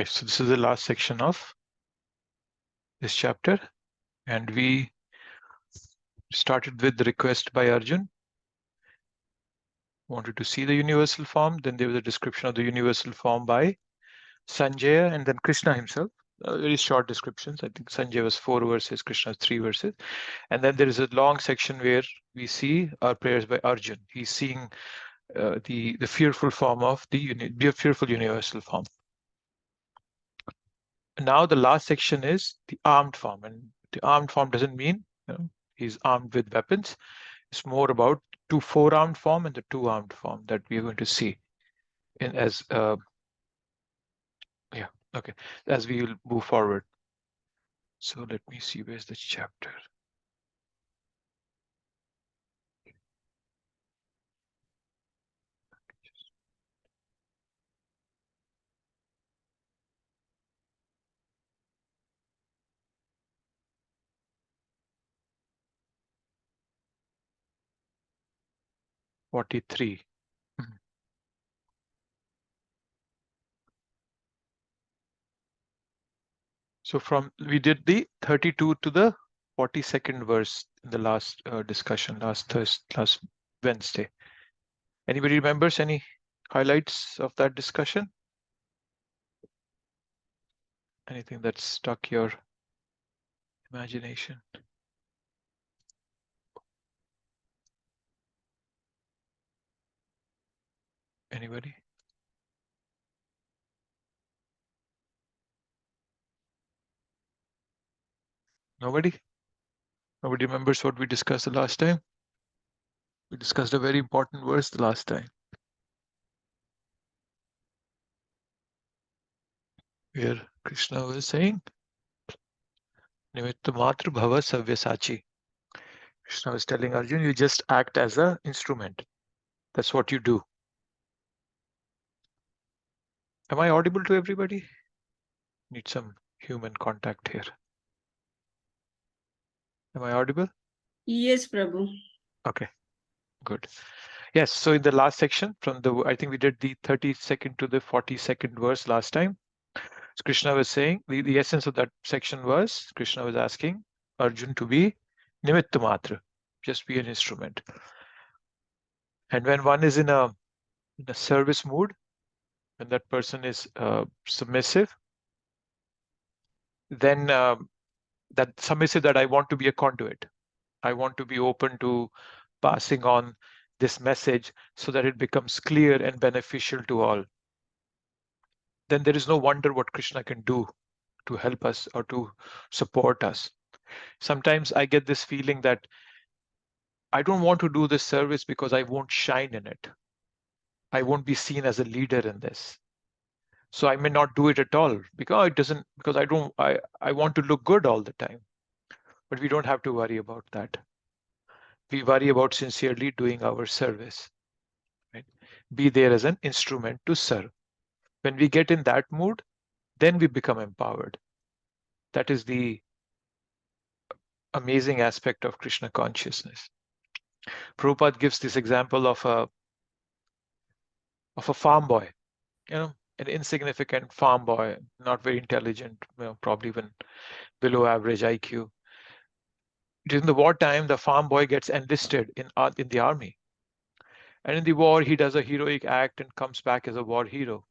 Okay, so this is the last section of this chapter, and we started with the request by Arjun. Wanted to see the universal form. Then there was a description of the universal form by Sanjaya and then Krishna himself. Very short descriptions. I think Sanjaya was 4 verses, Krishna was 3 verses. And then there is a long section where we see our prayers by Arjun. He's seeing the fearful form of the fearful universal form. Now the last section is the armed form, and the armed form doesn't mean he's armed with weapons. It's more about 4-armed form and the 2-armed form that we are going to see in as as we will move forward. So let me see, where's the chapter? - 43. So we did the 32 to the 42nd verse in the last discussion, last Wednesday. Anybody remembers any highlights of that discussion? Anything that struck your imagination? Anybody? Nobody? Nobody remembers what we discussed the last time? We discussed a very important verse the last time, where Krishna was saying, Nimitta Matra Bhava Savyasachi. Krishna was telling Arjun, you just act as an instrument. That's what you do. Am I audible to everybody? Need some human contact here. Am I audible? Yes, Prabhu. Okay, good. Yes, so in the last section, I think we did the 32nd to the 42nd verse last time. So Krishna was saying, the essence of that section was, Krishna was asking Arjun to be Nimitta Matra, just be an instrument. And when one is in a service mood, when that person is submissive, then that submissive, that I want to be a conduit. I want to be open to passing on this message so that it becomes clear and beneficial to all. Then there is no wonder what Krishna can do to help us or to support us. Sometimes I get this feeling that I don't want to do this service because I won't shine in it. I won't be seen as a leader in this. So I may not do it at all because I want to look good all the time. But we don't have to worry about that. We worry about sincerely doing our service. Right? Be there as an instrument to serve. When we get in that mood, then we become empowered. That is the amazing aspect of Krishna consciousness. Prabhupada gives this example of a farm boy, an insignificant farm boy, not very intelligent, probably even below average IQ. During the wartime, the farm boy gets enlisted in the army. And in the war, he does a heroic act and comes back as a war hero.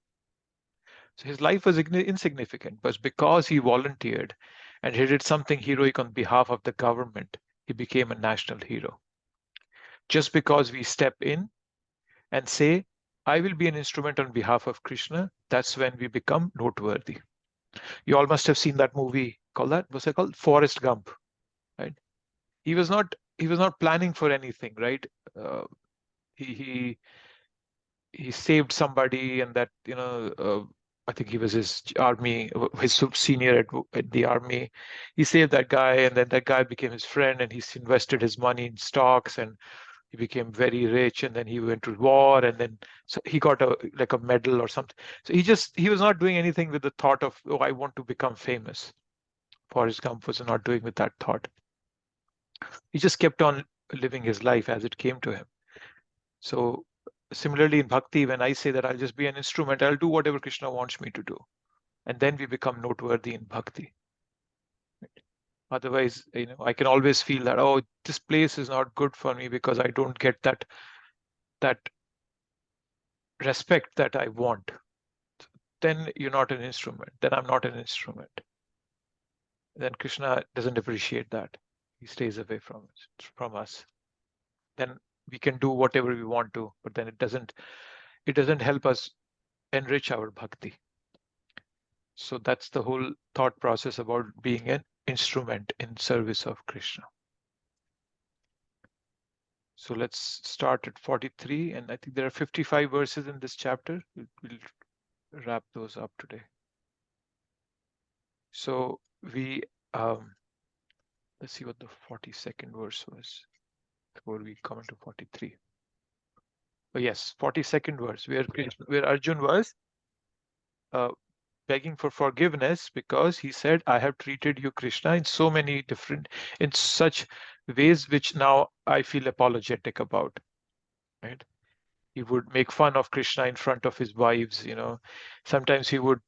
So his life was insignificant, but because he volunteered and he did something heroic on behalf of the government, he became a national hero. Just because we step in and say, I will be an instrument on behalf of Krishna, that's when we become noteworthy. You all must have seen that movie what's it called? Forrest Gump, right? He was not planning for anything, right? He saved somebody, and that I think he was his senior at the army. He saved that guy, and then that guy became his friend, and he's invested his money in stocks, and he became very rich, and then he went to war, and then so he got a medal or something. So he was not doing anything with the thought of, oh, I want to become famous. Forrest Gump was not doing with that thought. He just kept on living his life as it came to him. So similarly in bhakti, when I say that I'll just be an instrument, I'll do whatever Krishna wants me to do. and then we become noteworthy in bhakti. Otherwise, I can always feel that, oh, this place is not good for me because I don't get that respect that I want. Then you're not an instrument. Then I'm not an instrument. Then Krishna doesn't appreciate that. He stays away from us. Then we can do whatever we want to, but then it doesn't help us enrich our bhakti. So that's the whole thought process about being an instrument in service of Krishna. So let's start at 43, and I think there are 55 verses in this chapter. We'll wrap those up today. So we let's see what the 42nd verse was before we come into 43. Oh yes, 42nd verse, where Arjun was begging for forgiveness because he said, I have treated you, Krishna, in such ways which now I feel apologetic about. Right? He would make fun of Krishna in front of his wives, Sometimes he would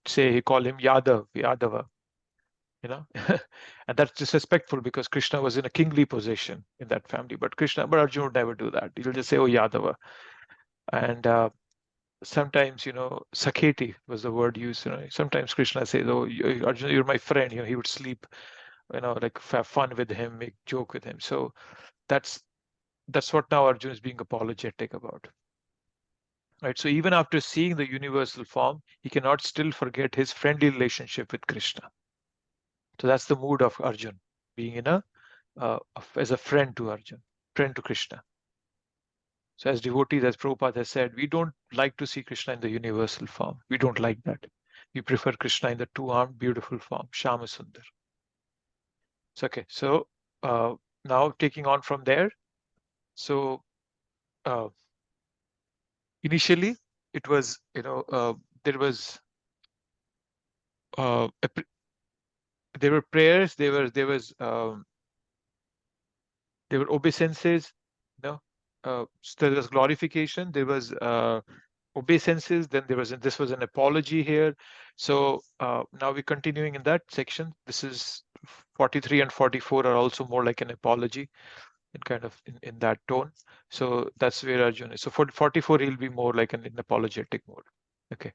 call him Yadava, and that's disrespectful because Krishna was in a kingly position in that family. But Arjuna would never do that. He'll just say, oh, Yadava. And sometimes, Sakheti was the word used. Sometimes Krishna says, oh, Arjuna, you're my friend. He would sleep, like have fun with him, make joke with him. So that's what now Arjuna is being apologetic about. Right. So even after seeing the universal form, he cannot still forget his friendly relationship with Krishna. So that's the mood of Arjun, being as a friend to Arjun, friend to Krishna. So as devotees, as Prabhupada has said, we don't like to see Krishna in the universal form. We don't like that. We prefer Krishna in the two-armed, beautiful form, Shama Sundar. So, okay, so now taking on from there. So initially, it was, there were prayers, there were obeisances, so there was glorification, there was obeisances, then this was an apology here. So now we're continuing in that section. This is 43 and 44 are also more like an apology and kind of in that tone. So that's where Arjuna is. So for 44, he'll be more like an apologetic mode. Okay.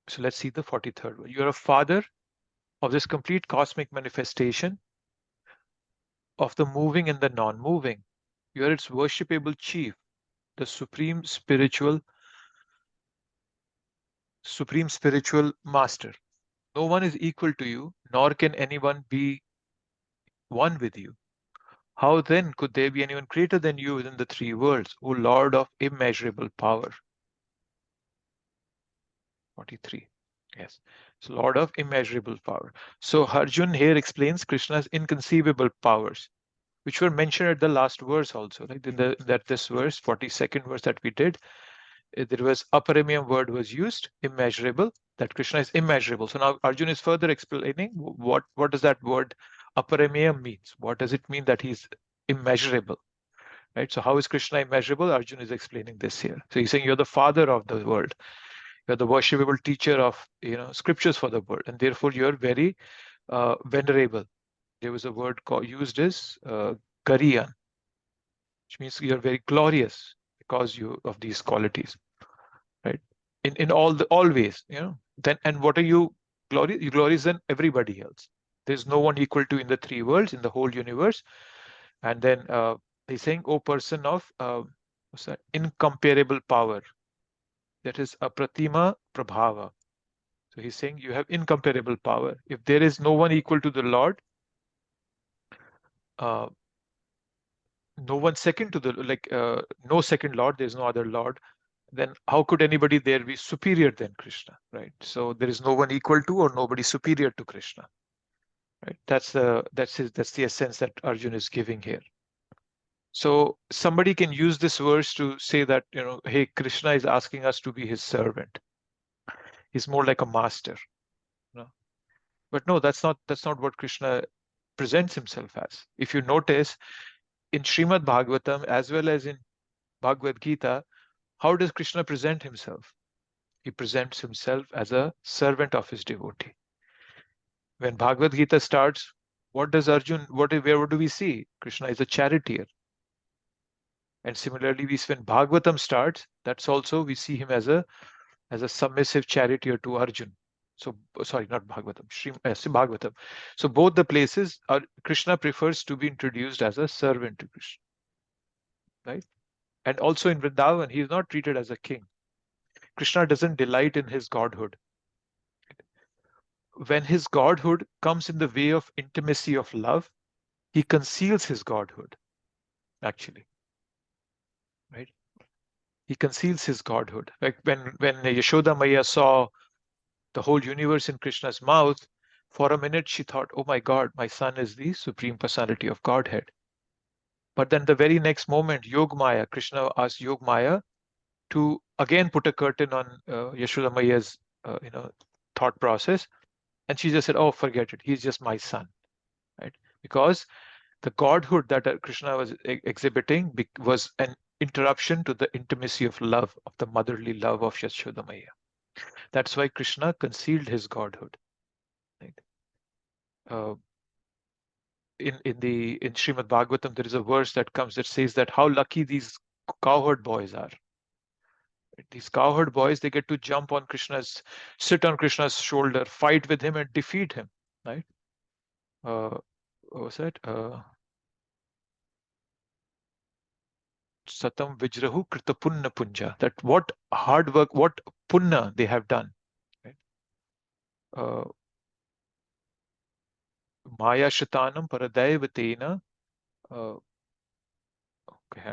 So let's see the 43rd one. You are a father of this complete cosmic manifestation of the moving and the non-moving. You are its worshipable chief, the supreme spiritual master. No one is equal to you, nor can anyone be one with you. How then could there be anyone greater than you within the three worlds, O Lord of immeasurable power? 43. Yes. So Lord of immeasurable power. So Arjun here explains Krishna's inconceivable powers, which were mentioned at the last verse also, right? In this verse, 42nd verse that we did, there was aparamiyam word was used, immeasurable, that Krishna is immeasurable. So now Arjun is further explaining what does that word aparamiyam means? What does it mean that he's immeasurable? Right? So how is Krishna immeasurable? Arjun is explaining this here. So he's saying you're the father of the world. You're the worshipable teacher of scriptures for the world, and therefore you're very venerable. There was a word used as Gariyan, which means you're very glorious because of these qualities, right? In all ways, Then and what are you glorious? You glorious than everybody else. There's no one equal to in the three worlds, in the whole universe. And then he's saying, "O person of what's that? Incomparable power." That is apratima prabhava. So he's saying you have incomparable power. If there is no one equal to the Lord, no one second to the no second Lord, there's no other Lord, then how could anybody there be superior than Krishna, right? So there is no one equal to or nobody superior to Krishna, right? That's the essence that Arjun is giving here. So somebody can use this verse to say that, hey, Krishna is asking us to be his servant. He's more like a master. But no, that's not what Krishna presents himself as. If you notice, in Srimad Bhagavatam as well as in Bhagavad Gita, how does Krishna present himself? He presents himself as a servant of his devotee. When Bhagavad Gita starts, what does Arjun, what do we see? Krishna is a charioteer. And similarly, when Bhagavatam starts, that's also we see him as a submissive charioteer to Arjun. So sorry, not Bhagavatam, Bhagavatam. So both the places are Krishna prefers to be introduced as a servant to Krishna, right? And also in Vrindavan, he is not treated as a king. Krishna doesn't delight in his godhood. When his godhood comes in the way of intimacy of love, he conceals his godhood, actually, right? He conceals his godhood. Like when Yashoda Maya saw the whole universe in Krishna's mouth, for a minute she thought, oh my God, my son is the Supreme Personality of Godhead. But then the very next moment, Yogmaya, Krishna asked Yogmaya to again put a curtain on Yashoda Maya's thought process. And she just said, oh, forget it. He's just my son, right? Because the godhood that Krishna was exhibiting was an interruption to the intimacy of love, of the motherly love of Yashoda Maya. That's why Krishna concealed his godhood. Right? In Srimad Bhagavatam, there is a verse that comes that says that how lucky these cowherd boys are. These cowherd boys, they get to jump on sit on Krishna's shoulder, fight with him, and defeat him. Right? What was that? Satam Vijrahu Krita Punna Punja. That what hard work, what punna they have done. Right? Maya Shatanam Paradaivatena. Okay,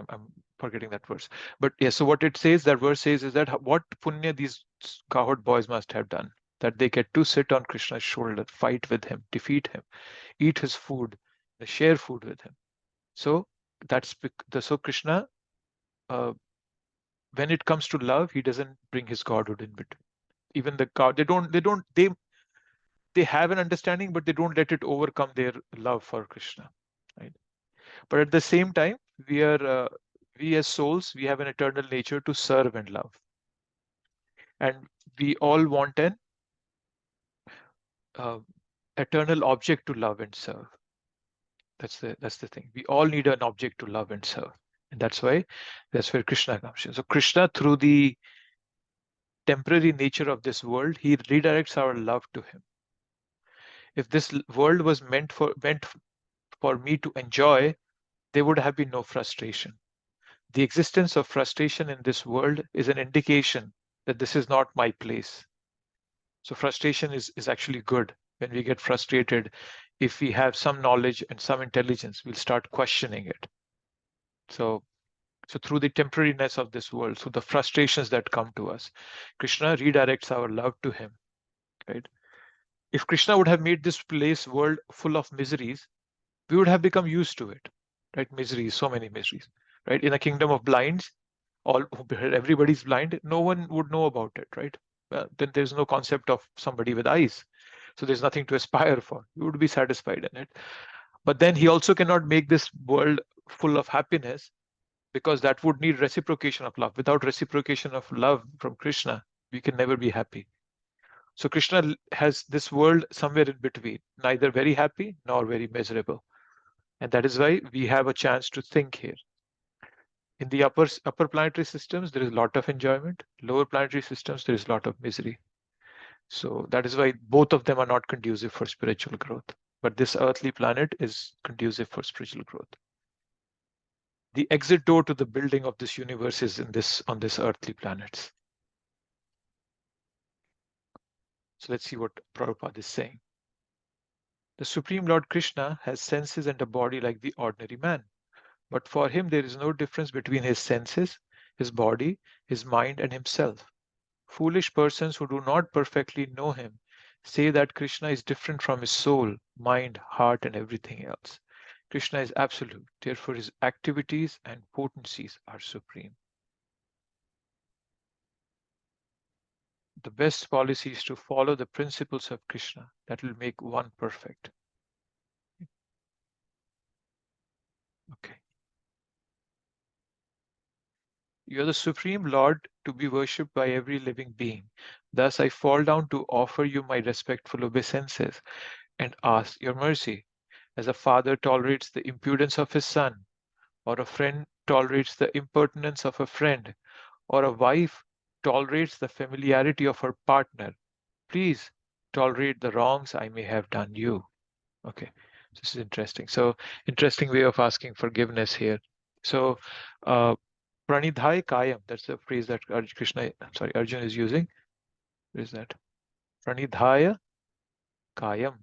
I'm forgetting that verse. But yeah, so what it says, that verse says, is that what punya these cowherd boys must have done, that they get to sit on Krishna's shoulder, fight with him, defeat him, eat his food, share food with him. So that's so Krishna, when it comes to love, he doesn't bring his godhood in between. Even the cow, they have an understanding, but they don't let it overcome their love for Krishna. Right? But at the same time, we as souls, we have an eternal nature to serve and love. And we all want an eternal object to love and serve. That's the thing. We all need an object to love and serve. And that's where Krishna comes in. So Krishna, through the temporary nature of this world, he redirects our love to him. If this world was meant for me to enjoy, there would have been no frustration. The existence of frustration in this world is an indication that this is not my place. So frustration is actually good. When we get frustrated, if we have some knowledge and some intelligence, we'll start questioning it. So through the temporariness of this world, through the frustrations that come to us, Krishna redirects our love to him. Right? If Krishna would have made this world full of miseries, we would have become used to it. Right? Miseries, so many miseries. Right? In a kingdom of blinds, everybody's blind, no one would know about it, right? Then there's no concept of somebody with eyes. So there's nothing to aspire for. You would be satisfied in it. But then he also cannot make this world full of happiness, because that would need reciprocation of love. Without reciprocation of love from Krishna, we can never be happy. So Krishna has this world somewhere in between, neither very happy nor very miserable. And that is why we have a chance to think here. In the upper planetary systems, there is a lot of enjoyment. Lower planetary systems, there is a lot of misery. So that is why both of them are not conducive for spiritual growth. But this earthly planet is conducive for spiritual growth. The exit door to the building of this universe is on this earthly planets. So let's see what Prabhupada is saying. The Supreme Lord Krishna has senses and a body like the ordinary man. But for him, there is no difference between his senses, his body, his mind, and himself. Foolish persons who do not perfectly know him say that Krishna is different from his soul, mind, heart, and everything else. Krishna is absolute, therefore his activities and potencies are supreme. The best policy is to follow the principles of Krishna. That will make one perfect. Okay. You are the Supreme Lord to be worshipped by every living being. Thus I fall down to offer you my respectful obeisances and ask your mercy. As a father tolerates the impudence of his son, or a friend tolerates the impertinence of a friend, or a wife tolerates the familiarity of her partner, please tolerate the wrongs I may have done you. Okay, this is interesting. So, interesting way of asking forgiveness here. So, uh, Pranidhai Kayam, that's the phrase that Arjun is using. What is that? Pranidhaya Kayam.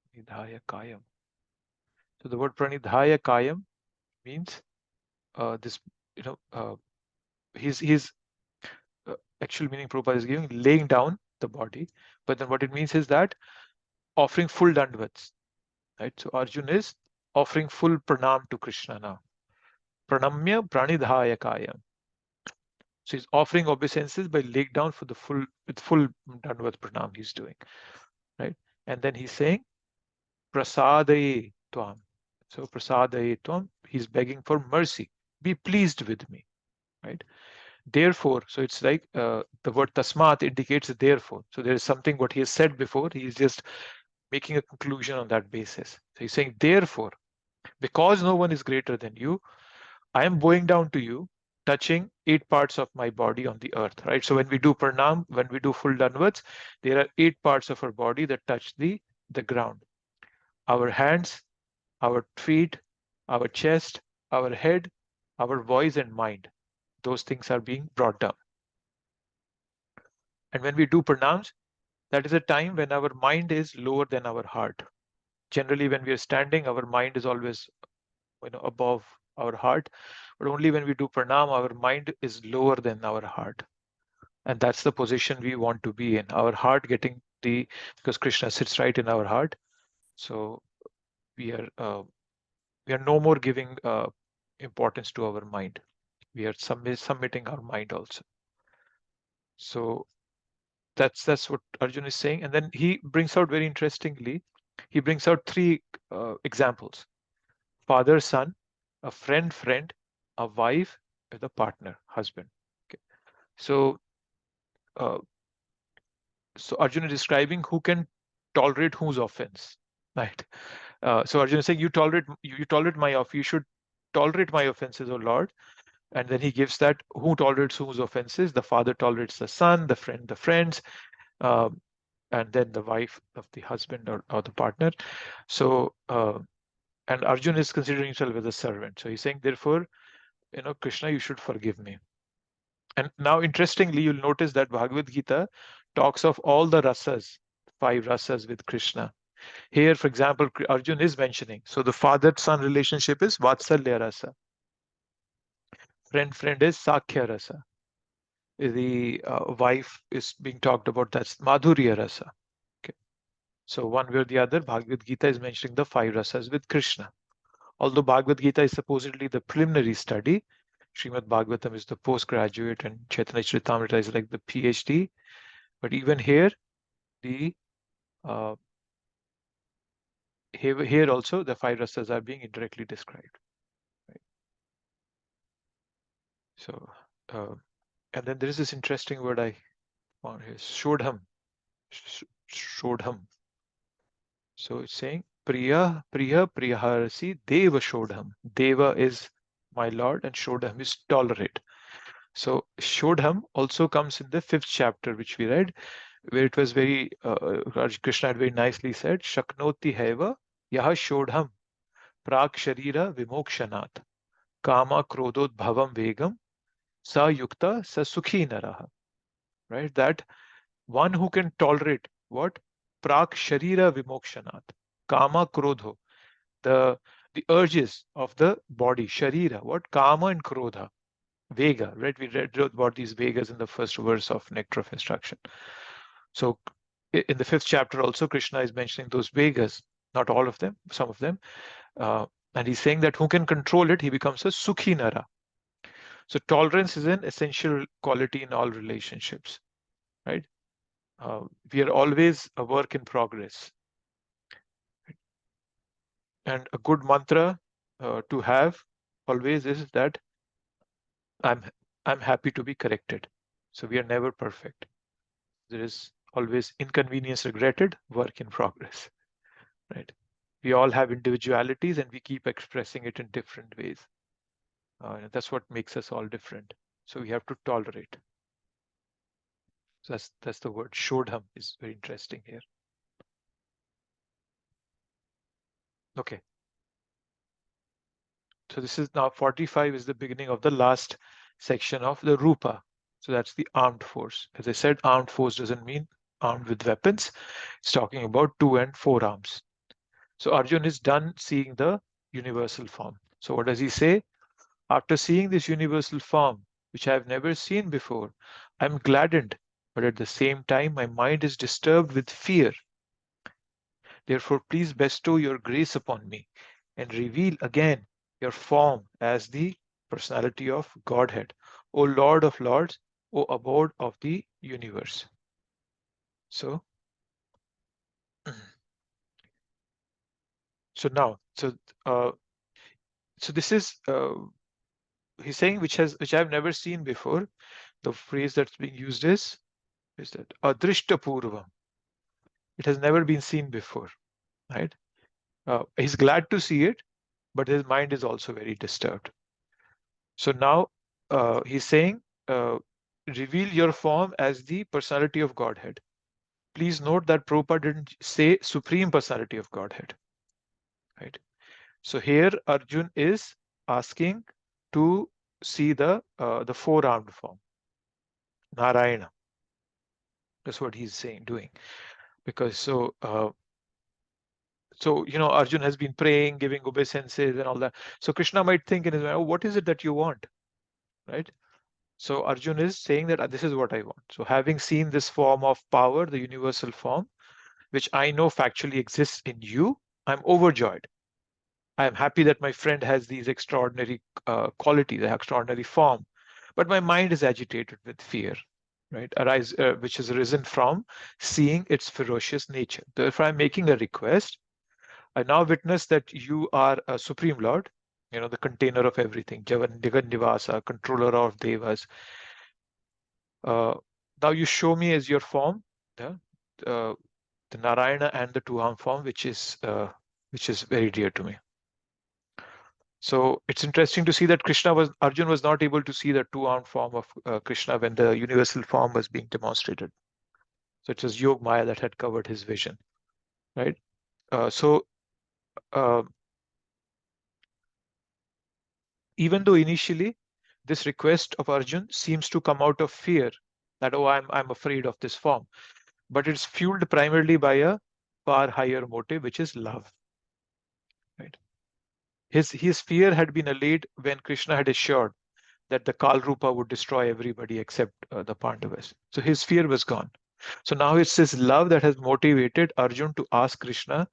Pranidhaya Kayam. So the word Pranidhaya Kayam means this, he's actual meaning Prabhupada is giving, laying down the body. But then what it means is that offering full dandavats, right? So Arjun is offering full pranam to Krishna now. Pranamya Pranidhaya Kayam. So he's offering obeisances by laying down for the full, with full dandavat pranam he's doing, right? And then he's saying, Prasadaye Tvam. So Prasadaye Tvam, he's begging for mercy. Be pleased with me, right? Therefore, so it's like the word tasmat indicates therefore. So there is something what he has said before. He is just making a conclusion on that basis. So he's saying, therefore, because no one is greater than you, I am bowing down to you, touching 8 parts of my body on the earth, right? So when we do pranam, when we do full danvats, there are 8 parts of our body that touch the ground. Our hands, our feet, our chest, our head, our voice and mind. Those things are being brought down. And when we do pranams, that is a time when our mind is lower than our heart. Generally, when we are standing, our mind is always above our heart. But only when we do pranam, our mind is lower than our heart. And that's the position we want to be in. Our heart getting because Krishna sits right in our heart. So we are no more giving importance to our mind. We are submitting our mind also. So that's what Arjun is saying. And then he brings out very interestingly, he brings out 3 examples: father, son, a friend, a wife with a partner, husband. Okay. So so Arjun is describing who can tolerate whose offense, right? So Arjun is saying, you tolerate my offense, you should tolerate my offenses, O Lord. And then he gives that who tolerates whose offenses. The father tolerates the son, the friend the friends, and then the wife of the husband or the partner. So and Arjun is considering himself as a servant. So he's saying, therefore, Krishna, you should forgive me. And now, interestingly, you'll notice that Bhagavad Gita talks of all the rasas, 5 rasas with Krishna. Here, for example, Arjun is mentioning. So the father-son relationship is Vatsalya rasa. Friend is Sakhya rasa. The wife is being talked about, that's Madhurya rasa. Okay. So one way or the other, Bhagavad Gita is mentioning the 5 rasas with Krishna. Although Bhagavad Gita is supposedly the preliminary study, Srimad Bhagavatam is the postgraduate, and Chaitanya Charitamrita is like the PhD. But even here, the here also the 5 rasas are being indirectly described. Right? So, and then there is this interesting word I found here, Shodham. Shodham. So it's saying Priya Priyaharasi Deva Shodham. Deva is my Lord and Shodham is tolerate. So Shodham also comes in the 5th chapter, which we read, where it was very, Krishna had very nicely said, Shaknoti Heva Yaha Shodham Prak Sharira Vimokshanat Kama Krodot Bhavam Vegam Sa Yukta Sa Sukhi Naraha. Right? That one who can tolerate what? Prak Sharira Vimokshanat. Kama Krodho. The urges of the body, Sharira, what? Kama and Krodha. Vega, right? We read about these Vegas in the first verse of Nectar of Instruction. So in the 5th chapter also, Krishna is mentioning those Vegas, not all of them, some of them. And he's saying that who can control it, he becomes a Sukhi Nara. So tolerance is an essential quality in all relationships, right? We are always a work in progress. And a good mantra to have always is that I'm I'm happy to be corrected. So we are never perfect. There is always inconvenience regretted, work in progress, right? We all have individualities and we keep expressing it in different ways. That's what makes us all different. So we have to tolerate. So that's the word. Shodham is very interesting here. Okay. So this is now 45 is the beginning of the last section of the Rupa. So that's the armed force. As I said, armed force doesn't mean armed with weapons. It's talking about 2 and 4 arms. So Arjun is done seeing the universal form. So what does he say? After seeing this universal form, which I have never seen before, I'm gladdened, but at the same time, my mind is disturbed with fear. Therefore, please bestow your grace upon me and reveal again your form as the personality of Godhead, O Lord of Lords, O abode of the universe. So, now, so this is he's saying which I've never seen before. The phrase that's being used is that Adhīṣṭa-purvam. It has never been seen before, right? He's glad to see it, but his mind is also very disturbed. So now he's saying, reveal your form as the personality of Godhead. Please note that Prabhupada didn't say supreme personality of Godhead, right? So here Arjun is asking to see the four-armed form, Narayana. That's what he's saying, doing. Because so Arjun has been praying, giving obeisances and all that. So Krishna might think in his mind, oh, what is it that you want, right? So Arjun is saying that this is what I want. So having seen this form of power, the universal form, which I know factually exists in you, I'm overjoyed. I am happy that my friend has these extraordinary qualities, the extraordinary form, but my mind is agitated with fear, right? Which has arisen from seeing its ferocious nature. Therefore, I'm making a request. I now witness that you are a Supreme Lord, the container of everything, Jagan Nivasa, controller of devas. Now you show me as your form, the Narayana and the two-arm form, which is very dear to me. So it's interesting to see that Arjun was not able to see the two-armed form of Krishna when the universal form was being demonstrated. So it was Yog Maya that had covered his vision, right? Even though initially this request of Arjun seems to come out of fear, that, oh, I'm afraid of this form, but it's fueled primarily by a far higher motive, which is love, right? His fear had been allayed when Krishna had assured that the Kal Rupa would destroy everybody except the Pandavas. So his fear was gone. So now it's his love that has motivated Arjun to ask Krishna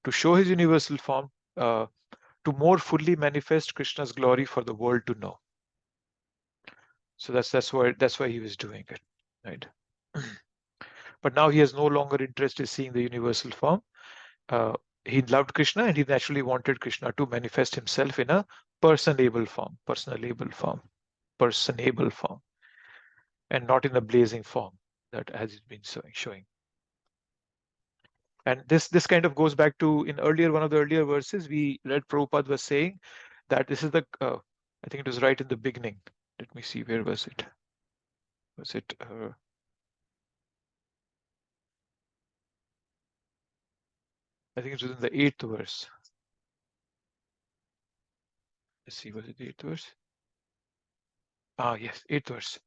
to show his universal form, to more fully manifest Krishna's glory for the world to know. So that's why he was doing it, right? But now he has no longer interest in seeing the universal form. He loved Krishna and he naturally wanted Krishna to manifest himself in a personable form, and not in a blazing form that has been showing. And this kind of goes back to one of the earlier verses we read. Prabhupada was saying that this is I think it was right in the beginning. Let me see, where was it? Was it? I think it was in the 8th verse. Let's see, was it the 8th verse? Yes, 8th verse.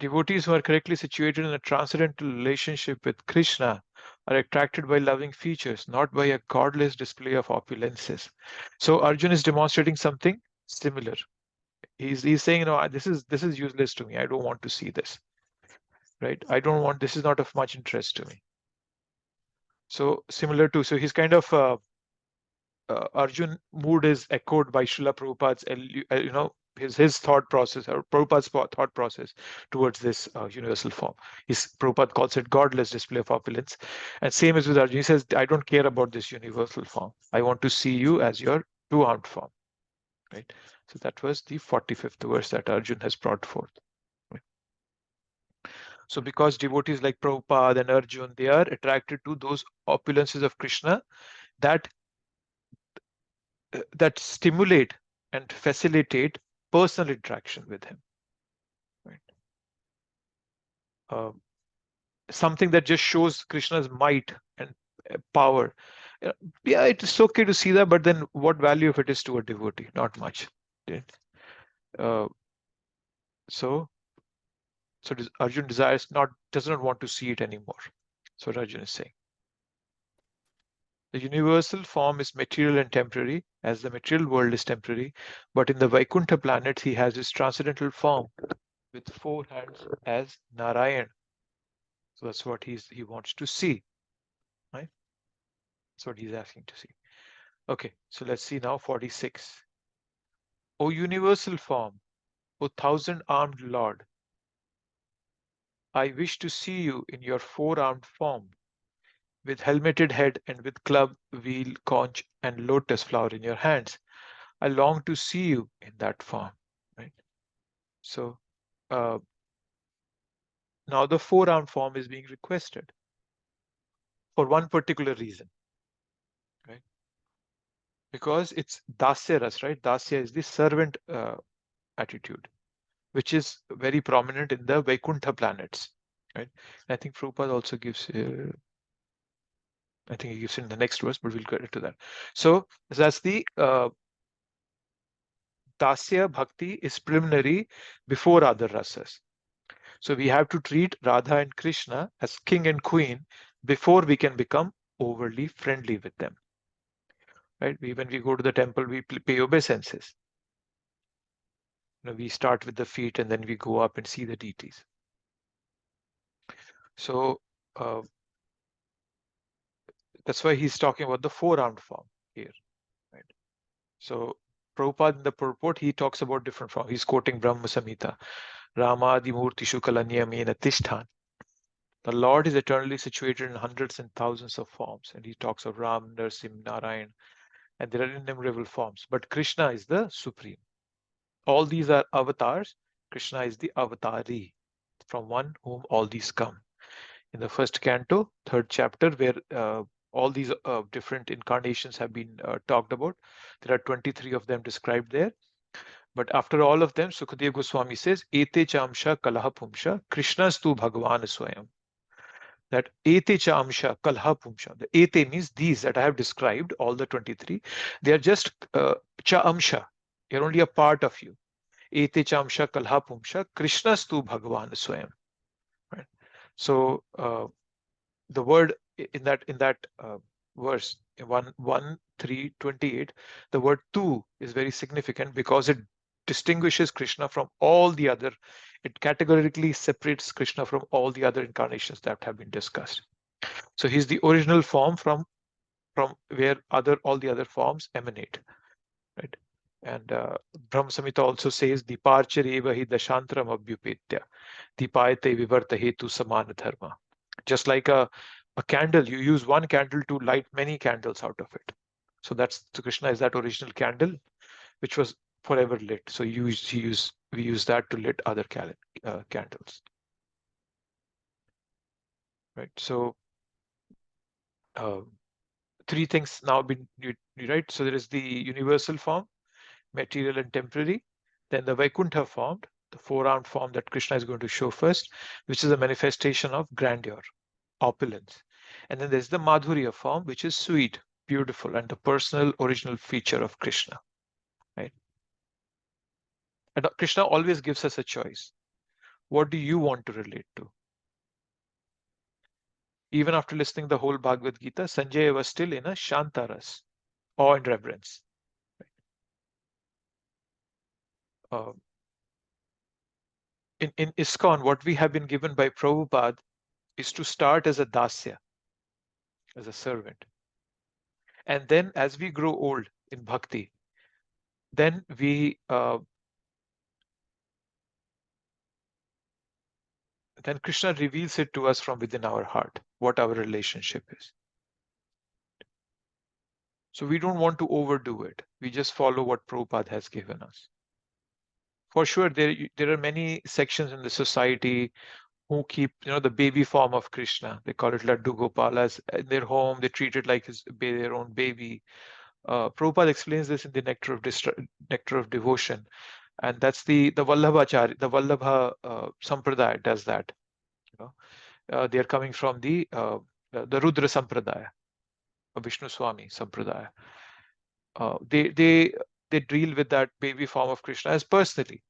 Devotees who are correctly situated in a transcendental relationship with Krishna are attracted by loving features, not by a godless display of opulences. So Arjun is demonstrating something similar. He's saying, this is useless to me. I don't want to see this, right? This is not of much interest to me. So he's kind of Arjun mood is echoed by Srila Prabhupada's his thought process, or Prabhupada's thought process towards this universal form. Prabhupada calls it godless display of opulence. And same as with Arjun, he says, I don't care about this universal form. I want to see you as your two-armed form. right? So that was the 45th verse that Arjun has brought forth. Right? So because devotees like Prabhupada and Arjun, they are attracted to those opulences of Krishna that that stimulate and facilitate personal interaction with him. Right? Something that just shows Krishna's might and power. Yeah, it's okay to see that, but then what value of it is to a devotee? Not much. Right? Uh, so Arjun does not want to see it anymore. That's what Arjun is saying. The universal form is material and temporary, as the material world is temporary, but in the Vaikuntha planet, he has his transcendental form with 4 hands as Narayan. So that's what he wants to see, right? That's what he's asking to see. Okay, so let's see now 46. O universal form, O thousand-armed Lord, I wish to see you in your 4-armed form, with helmeted head and with club, wheel, conch, and lotus flower in your hands. I long to see you in that form, right? So now the 4-armed form is being requested for one particular reason, right? Because it's dasya ras, right? Dasya is the servant attitude, which is very prominent in the Vaikuntha planets, right? And I think Prabhupada also gives, I think he gives it in the next verse, but we'll get into that. So that's the Dasya Bhakti is preliminary before other rasas. So we have to treat Radha and Krishna as king and queen before we can become overly friendly with them. Right? When we go to the temple, we pay obeisances. We start with the feet and then we go up and see the deities. So that's why he's talking about the 4-armed form here. Right? So Prabhupada in the purport, he talks about different forms. He's quoting Brahma Samhita. Ramadi Murtishu Kalanyamena Tishthan. The Lord is eternally situated in hundreds and thousands of forms. And he talks of Ram, Narsim, Narayan, and there are innumerable forms. But Krishna is the supreme. All these are avatars. Krishna is the avatari, from one whom all these come. In the first canto, 3rd chapter, where all these different incarnations have been talked about, there are 23 of them described there. But after all of them, Sukadeva Goswami says, Ete chamsha kalaha pumsha, Krishna's tu Bhagavan swayam. That ete chamsha kalaha pumsha. The ete means these that I have described, all the 23. They are just cha amsha. You're only a part of you. Ete chamsha kalaha pumsha, Krishna's tu Bhagavan swayam. Right? So the word in that verse 1:3:28, the word tu is very significant because it distinguishes Krishna from all the other. It categorically separates Krishna from all the other incarnations that have been discussed. So he's the original form from where all the other forms emanate, right? And Brahma Samhita also says, Diparchareva hi dashantaram abhyupetya, dipayate vivarta hetu samana dharma. Just like a candle, you use one candle to light many candles out of it. So Krishna is that original candle which was forever lit. So we use that to lit other candles. Right. So 3 things now been right. So there is the universal form, material and temporary. Then the Vaikuntha form, the 4-armed form that Krishna is going to show first, which is a manifestation of grandeur, opulence. And then there's the Madhurya form, which is sweet, beautiful, and the personal original feature of Krishna. Right? And Krishna always gives us a choice. What do you want to relate to? Even after listening the whole Bhagavad Gita, Sanjay was still in a Shantaras, awe and reverence. Right? In ISKCON, what we have been given by Prabhupada is to start as a dasya, as a servant. And then as we grow old in bhakti, then then Krishna reveals it to us from within our heart, what our relationship is. So we don't want to overdo it. We just follow what Prabhupada has given us. For sure, there are many sections in the society who keep, the baby form of Krishna. They call it Laddu Gopalas in their home. They treat it like their own baby. Prabhupada explains this in the Nectar of Devotion, and that's the Vallabhachari, the Vallabha Sampradaya does that. They are coming from the Rudra Sampradaya, Vishnu Swami Sampradaya. They deal with that baby form of Krishna as personally.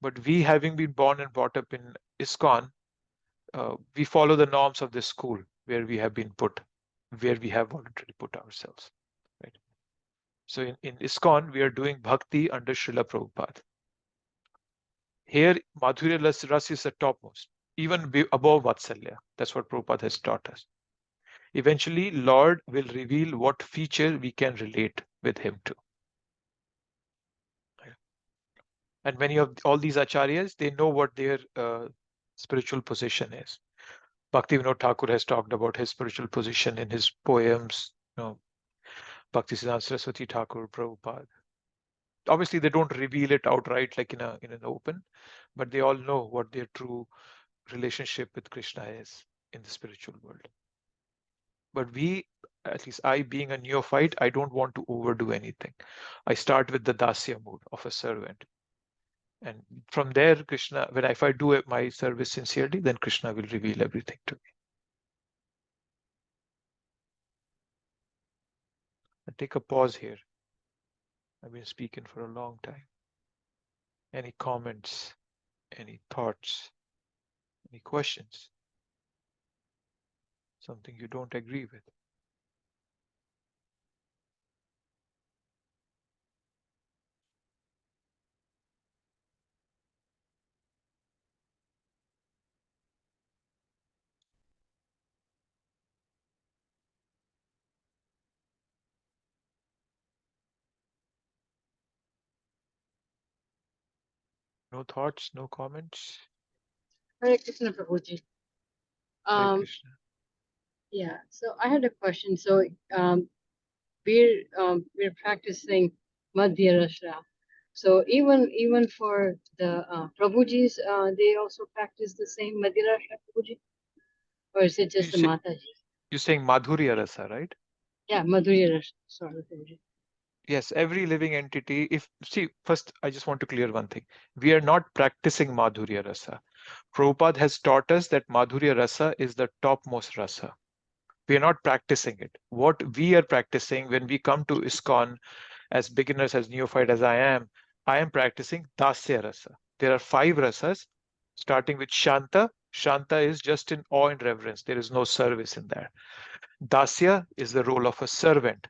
But we, having been born and brought up in ISKCON, we follow the norms of this school where we have been put, where we have voluntarily put ourselves. Right? So in ISKCON, we are doing bhakti under Srila Prabhupada. Here, Madhurya Ras is the topmost, even above Vatsalya. That's what Prabhupada has taught us. Eventually, Lord will reveal what feature we can relate with him to. And many of all these acharyas, they know what their spiritual position is. Bhaktivinoda Thakur has talked about his spiritual position in his poems. Bhakti Saraswati Thakur, Prabhupada. Obviously, they don't reveal it outright like in an open, but they all know what their true relationship with Krishna is in the spiritual world. But we, at least I, being a neophyte, I don't want to overdo anything. I start with the dasya mood of a servant. And from there, Krishna, if I do my service sincerely, then Krishna will reveal everything to me. I'll take a pause here. I've been speaking for a long time. Any comments? Any thoughts? Any questions? Something you don't agree with? No thoughts, no comments? Hare Krishna, Prabhuji. Hare Krishna. Yeah, so I had a question. So we're practicing Madhya Rasa. So even for the Prabhujis, they also practice the same Madhya Rasa, Prabhuji? Or is it just the Mataji? You're saying Madhurya Rasa, right? Yeah, Madhurya Rasa. Sorry, Prabhuji. Yes, every living entity. First, I just want to clear one thing. We are not practicing Madhurya Rasa. Prabhupada has taught us that Madhurya Rasa is the topmost rasa. We are not practicing it. What we are practicing when we come to ISKCON as beginners, as neophyte as I am practicing Dasya Rasa. There are 5 rasas, starting with Shanta. Shanta is just in awe and reverence. There is no service in there. Dasya is the role of a servant.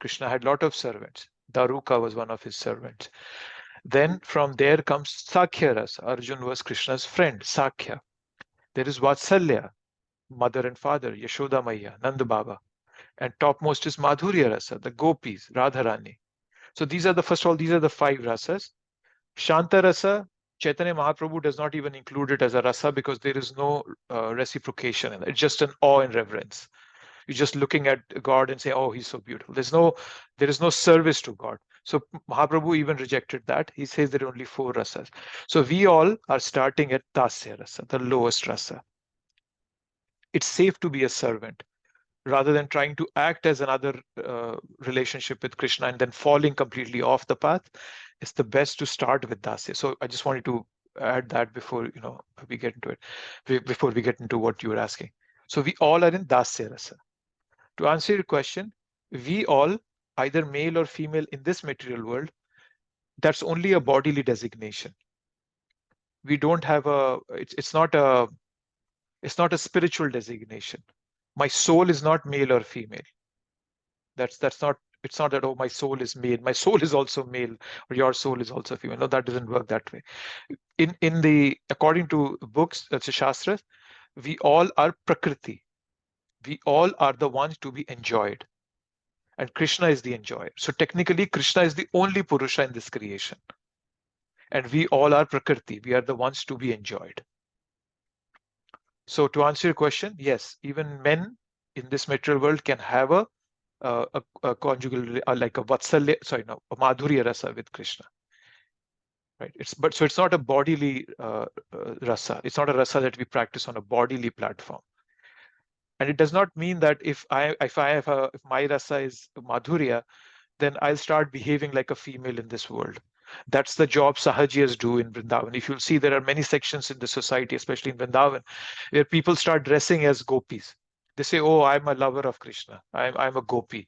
Krishna had a lot of servants. Daruka was one of his servants. Then from there comes Sakhya Rasa. Arjun was Krishna's friend, Sakhya. There is Vatsalya, mother and father, Yashoda Maya, Nanda Baba. And topmost is Madhurya Rasa, the gopis, Radharani. So these are the 5 rasas. Shanta Rasa, Chaitanya Mahaprabhu does not even include it as a rasa because there is no reciprocation in it. It's just an awe and reverence. You're just looking at God and say, oh, he's so beautiful. There is no service to God. So Mahaprabhu even rejected that. He says there are only 4 rasas. So we all are starting at Tasya Rasa, the lowest rasa. It's safe to be a servant rather than trying to act as another relationship with Krishna and then falling completely off the path. It's the best to start with Dasya. So I just wanted to add that before we get into it, before we get into what you were asking. So we all are in Dasya Rasa. To answer your question, we all, either male or female in this material world, that's only a bodily designation. We don't have it's not a spiritual designation. My soul is not male or female. It's not that, oh, my soul is male. My soul is also male, or your soul is also female. No, that doesn't work that way. According to books, that's a Shastra, we all are Prakriti. We all are the ones to be enjoyed. And Krishna is the enjoyer. So technically, Krishna is the only Purusha in this creation. And we all are Prakriti. We are the ones to be enjoyed. So to answer your question, yes, even men in this material world can have a a conjugal, like a vatsalya, sorry, no, a madhurya rasa with Krishna. Right. So it's not a bodily rasa. It's not a rasa that we practice on a bodily platform. And it does not mean that if my rasa is madhurya, then I'll start behaving like a female in this world. That's the job sahajiyas do in Vrindavan. If you'll see, there are many sections in the society, especially in Vrindavan, where people start dressing as gopis. They say, "Oh, I'm a lover of Krishna. I'm a gopi."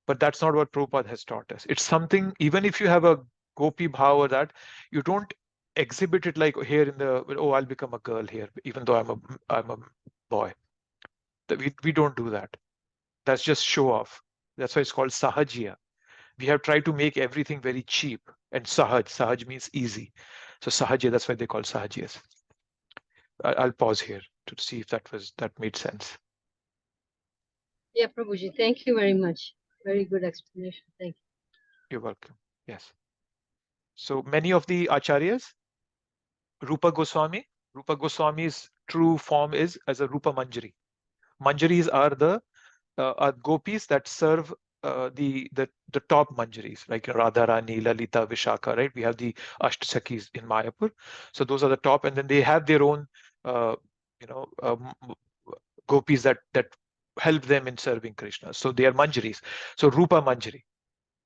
But that's not what Prabhupada has taught us. It's something, even if you have a gopi bhav or that, you don't exhibit it like here in the, oh, I'll become a girl here, even though I'm a boy. We don't do that. That's just show off. That's why it's called sahajiya. We have tried to make everything very cheap, and sahaj means easy. So sahajiya, that's why they call sahajiyas. I'll pause here to see if that made sense. Yeah, Prabhuji, thank you very much. Very good explanation. Thank you. You're welcome. Yes. So many of the acharyas, Rupa Goswami's true form is as a Rupa Manjari. Manjaris are the gopis that serve the top manjaris, like Radharani, Lalita, Vishaka, right? We have the Ashtasakis in Mayapur. So those are the top, and then they have their own, gopis that help them in serving Krishna. So they are manjaris. So Rupa Manjari.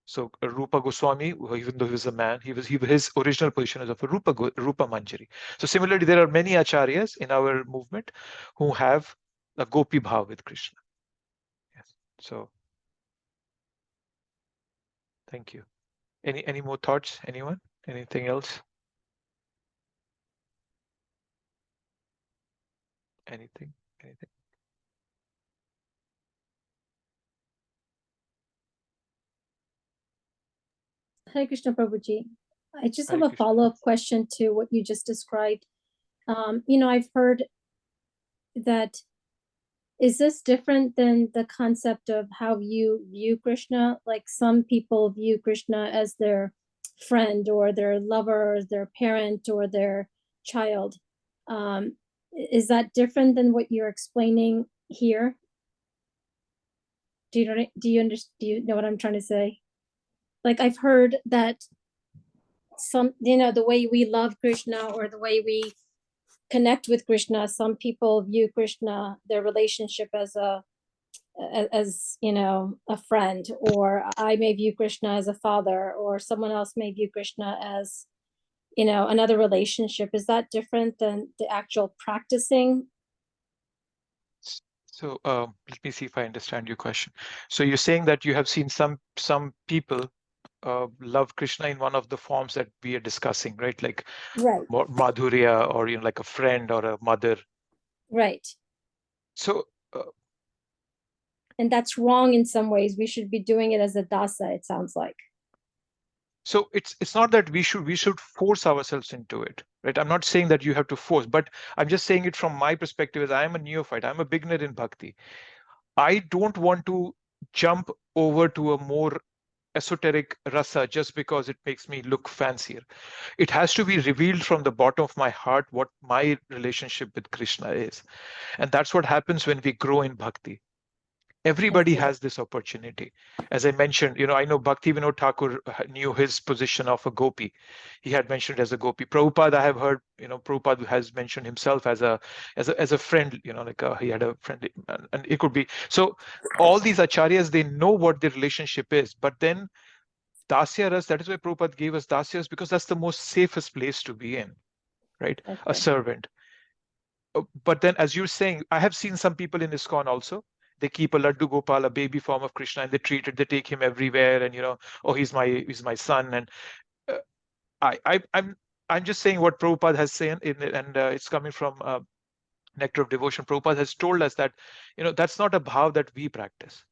So Rupa Goswami, even though he was a man, his original position is of a Rupa Manjari. So similarly, there are many acharyas in our movement who have a gopi bhav with Krishna. Yes. So thank you. Any more thoughts? Anyone? Anything else? Anything? Hare Krishna Prabhuji. I just Hare have a Krishna. follow-up question to what you just described. I've heard that, is this different than the concept of how you view Krishna? Like some people view Krishna as their friend or their lover or their parent or their child. Is that different than what you're explaining here? Do you know what I'm trying to say? Like I've heard that the way we love Krishna or the way we connect with Krishna, some people view Krishna, their relationship as a friend, or I may view Krishna as a father, or someone else may view Krishna as, another relationship. Is that different than the actual practicing? So let me see if I understand your question. So you're saying that you have seen some people love Krishna in one of the forms that we are discussing, right? Like Right. Madhurya, or like a friend or a mother. Right. So and that's wrong in some ways. We should be doing it as a dasa, it sounds like. So it's not that we should force ourselves into it, right? I'm not saying that you have to force, but I'm just saying it from my perspective as I'm a neophyte, I'm a beginner in bhakti. I don't want to jump over to a more esoteric rasa just because it makes me look fancier. It has to be revealed from the bottom of my heart what my relationship with Krishna is. And that's what happens when we grow in bhakti. Everybody has this opportunity. As I mentioned, I know Bhakti Vinod Thakur knew his position of a gopi. He had mentioned as a gopi. Prabhupada, I have heard, Prabhupada has mentioned himself as a friend, he had a friend, and it could be. So all these acharyas, they know what their relationship is, but then dasya ras, that is why Prabhupada gave us dasyas, because that's the most safest place to be in, right? Okay. A servant. But then, as you're saying, I have seen some people in ISKCON also. They keep a Laddu Gopal, a baby form of Krishna, and they take him everywhere, and oh, he's my son. And I'm just saying what Prabhupada has said, and it's coming from Nectar of Devotion. Prabhupada has told us that that's not a bhav that we practice.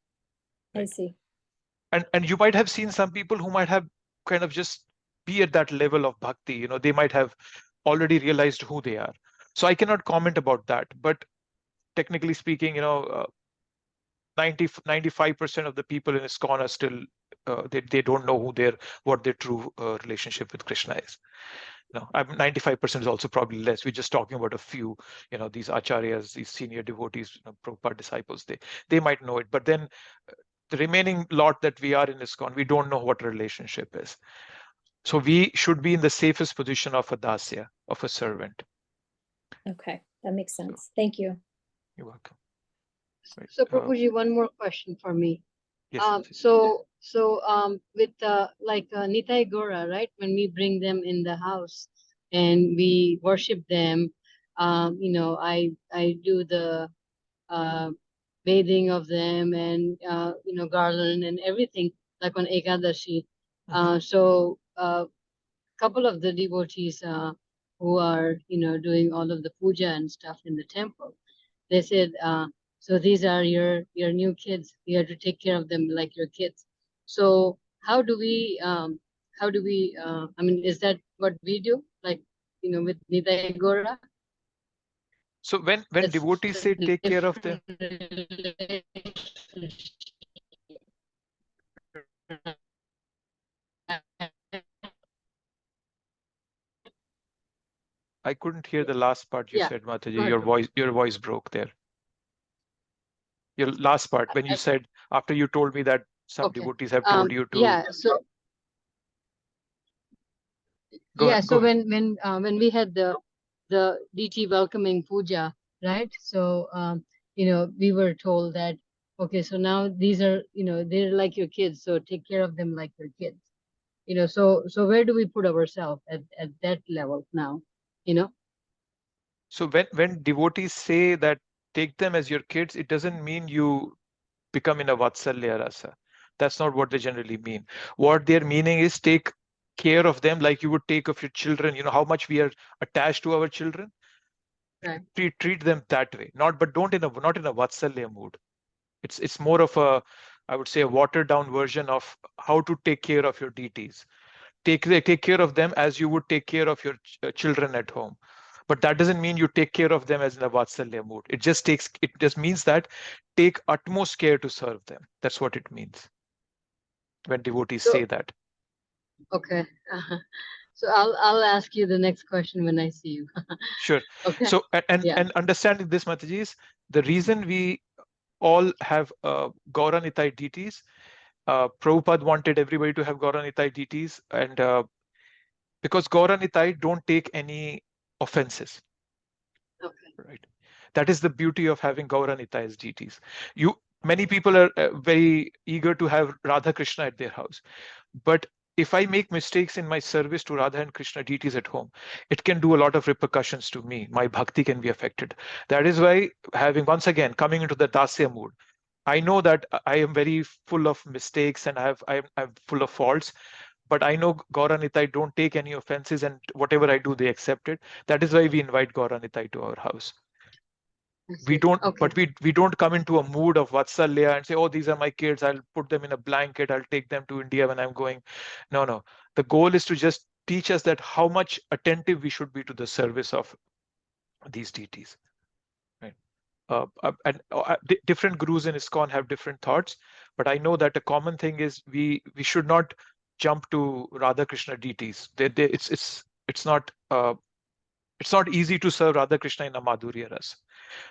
Right? I see. And you might have seen some people who might have kind of just be at that level of bhakti. They might have already realized who they are. So I cannot comment about that, but technically speaking, 95% of the people in ISKCON are still they don't know what their true relationship with Krishna is. 95% is also probably less. We're just talking about a few, these acharyas, these senior devotees, Prabhupada disciples. They might know it, but then the remaining lot that we are in ISKCON, we don't know what relationship is. So we should be in the safest position of a dasya, of a servant. Okay, that makes sense. Thank you. You're welcome. Right. So Prabhuji, one more question for me. Yes. With like Nitai Gora, right? When we bring them in the house and we worship them, I do the bathing of them and garland and everything, like on Ekadashi. So couple of the devotees who are doing all of the puja and stuff in the temple, they said, so these are your new kids, you have to take care of them like your kids. So how do we I mean, is that what we do, like with Nitai Gora? So when devotees say take care of them, I couldn't hear the last part you said, Mataji. Your voice broke there. Your last part, when you said, after you told me that some devotees have told you to. Yeah. So when we had the DT welcoming puja, right? So we were told that, okay, so now these are they're like your kids, so take care of them like your kids. So where do we put ourselves at that level now? So when devotees say that take them as your kids, it doesn't mean you become in a Vatsalya rasa. That's not what they generally mean. What their meaning is, take care of them like you would take of your children. You know how much we are attached to our children. Right. Treat them that way. Not in a Vatsalya mood. It's more of a, I would say, a watered down version of how to take care of your deities. Take care of them as you would take care of your children at home. But that doesn't mean you take care of them as in a Vatsalya mood. It just means that take utmost care to serve them. That's what it means when devotees say that. Okay. So I'll ask you the next question when I see you. Sure. Okay. So and understanding this, Mataji, is the reason we all have Gaura Nitai deities. Prabhupada wanted everybody to have Gaura Nitai deities, and because Gaura Nitai don't take any offenses. Okay. Right. That is the beauty of having Gaura Nitai as deities. Many people are very eager to have Radha Krishna at their house, but if I make mistakes in my service to Radha and Krishna deities at home, it can do a lot of repercussions to me. My bhakti can be affected. That is why once again coming into the dasya mood, I know that I am very full of mistakes and I'm full of faults, but I know Gaura Nitai don't take any offenses, and whatever I do, they accept it. That is why we invite Gaura Nitai to our house. We don't, but we don't come into a mood of Vatsalya and say, oh, these are my kids, I'll put them in a blanket, I'll take them to India when I'm going. No. The goal is to just teach us that how much attentive we should be to the service of these deities. Right. Different gurus in ISKCON have different thoughts, but I know that a common thing is we should not jump to Radha Krishna deities. It's not easy to serve Radha Krishna in a Madhurya Ras.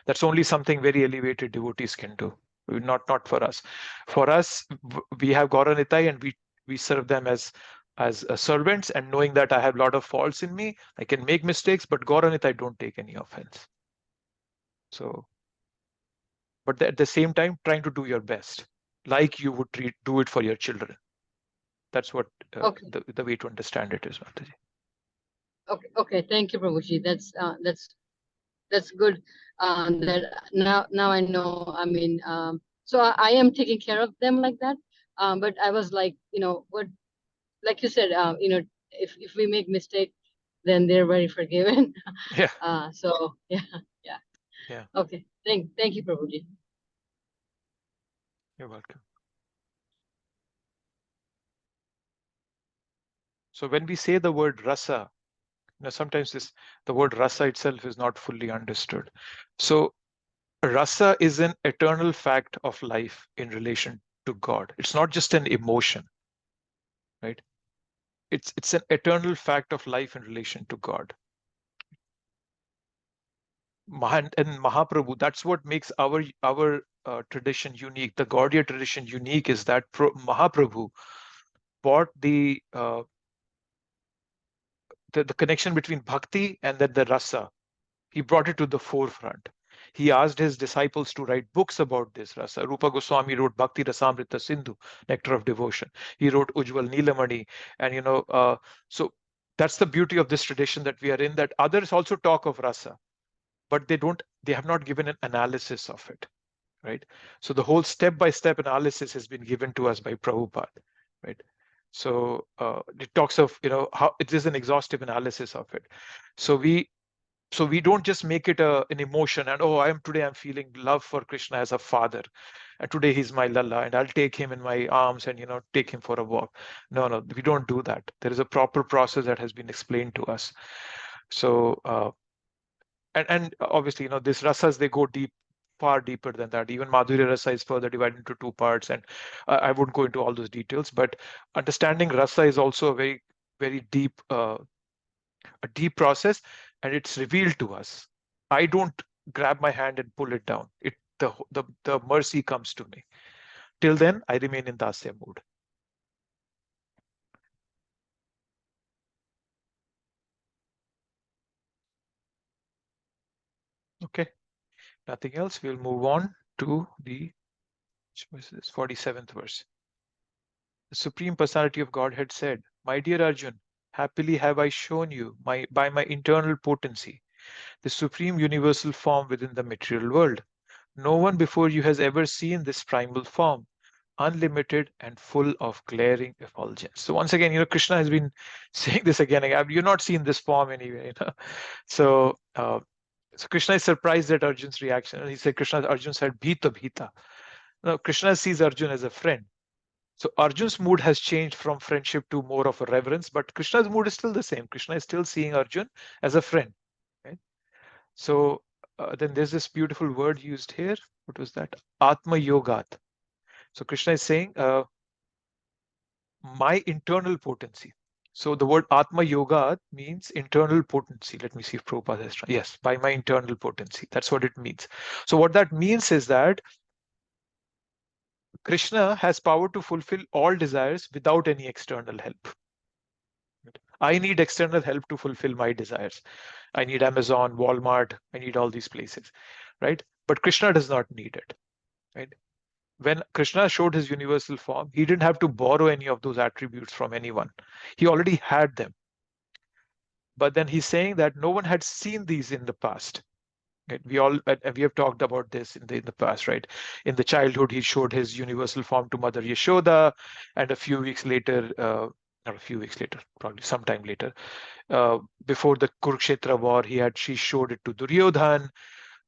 That's only something very elevated devotees can do. Not for us. For us, we have Gaura Nitai and we serve them as servants, and knowing that I have a lot of faults in me, I can make mistakes, but Gaura Nitai don't take any offense. So, but at the same time, trying to do your best, like you would do it for your children. That's what the way to understand it is, Mataji. Okay. Thank you, Prabhuji. That's good. That now I know. I mean, so I am taking care of them like that. But I was like, what, like you said, if we make mistake, then they're very forgiven. Yeah. So yeah. Okay. Thank you, Prabhuji. You're welcome. So when we say the word rasa, sometimes the word rasa itself is not fully understood. So rasa is an eternal fact of life in relation to God. It's not just an emotion, right? It's an eternal fact of life in relation to God. And Mahaprabhu, that's what makes our tradition unique, the Gaudiya tradition unique, is that Mahaprabhu brought the connection between bhakti and then the rasa. He brought it to the forefront. He asked his disciples to write books about this rasa. Rupa Goswami wrote Bhakti Rasamrita Sindhu, Nectar of Devotion. He wrote Ujjwal Nilamani. And, so that's the beauty of this tradition that we are in, that others also talk of rasa, but they have not given an analysis of it, right? So the whole step-by-step analysis has been given to us by Prabhupada, right? So it talks of, how it is an exhaustive analysis of it. So we don't just make it an emotion and, oh, today I'm feeling love for Krishna as a father, and today he's my lalla and I'll take him in my arms and take him for a walk. No, we don't do that. There is a proper process that has been explained to us. So and obviously, these rasas, they go far deeper than that. Even Madhurya rasa is further divided into two parts, and I wouldn't go into all those details, but understanding rasa is also a very, very deep process, and it's revealed to us. I don't grab my hand and pull it down. The mercy comes to me. Till then, I remain in dasya mood. Okay, nothing else. We'll move on to the 47th verse. The Supreme Personality of Godhead said, "My dear Arjun, happily have I shown you by my internal potency the supreme universal form within the material world. No one before you has ever seen this primal form, unlimited and full of glaring effulgence." So once again, Krishna has been saying this again and again. You've not seen this form anyway. So Krishna is surprised at Arjun's reaction. And he said, Arjun said, "Bhita, Bhita." Now, Krishna sees Arjun as a friend. So Arjun's mood has changed from friendship to more of a reverence, but Krishna's mood is still the same. Krishna is still seeing Arjun as a friend. Right? So then there's this beautiful word used here. What was that? Atma Yogat. So Krishna is saying, my internal potency. So the word Atma Yogat means internal potency. Let me see if Prabhupada has. Yes, by my internal potency. That's what it means. So what that means is that Krishna has power to fulfill all desires without any external help. I need external help to fulfill my desires. I need Amazon, Walmart, I need all these places, right? But Krishna does not need it, right? When Krishna showed his universal form, he didn't have to borrow any of those attributes from anyone. He already had them. But then he's saying that no one had seen these in the past. Right? We have talked about this in the past, right? In the childhood, he showed his universal form to Mother Yashoda, and a few weeks later, not a few weeks later, probably sometime later, before the Kurukshetra war, she showed it to Duryodhan.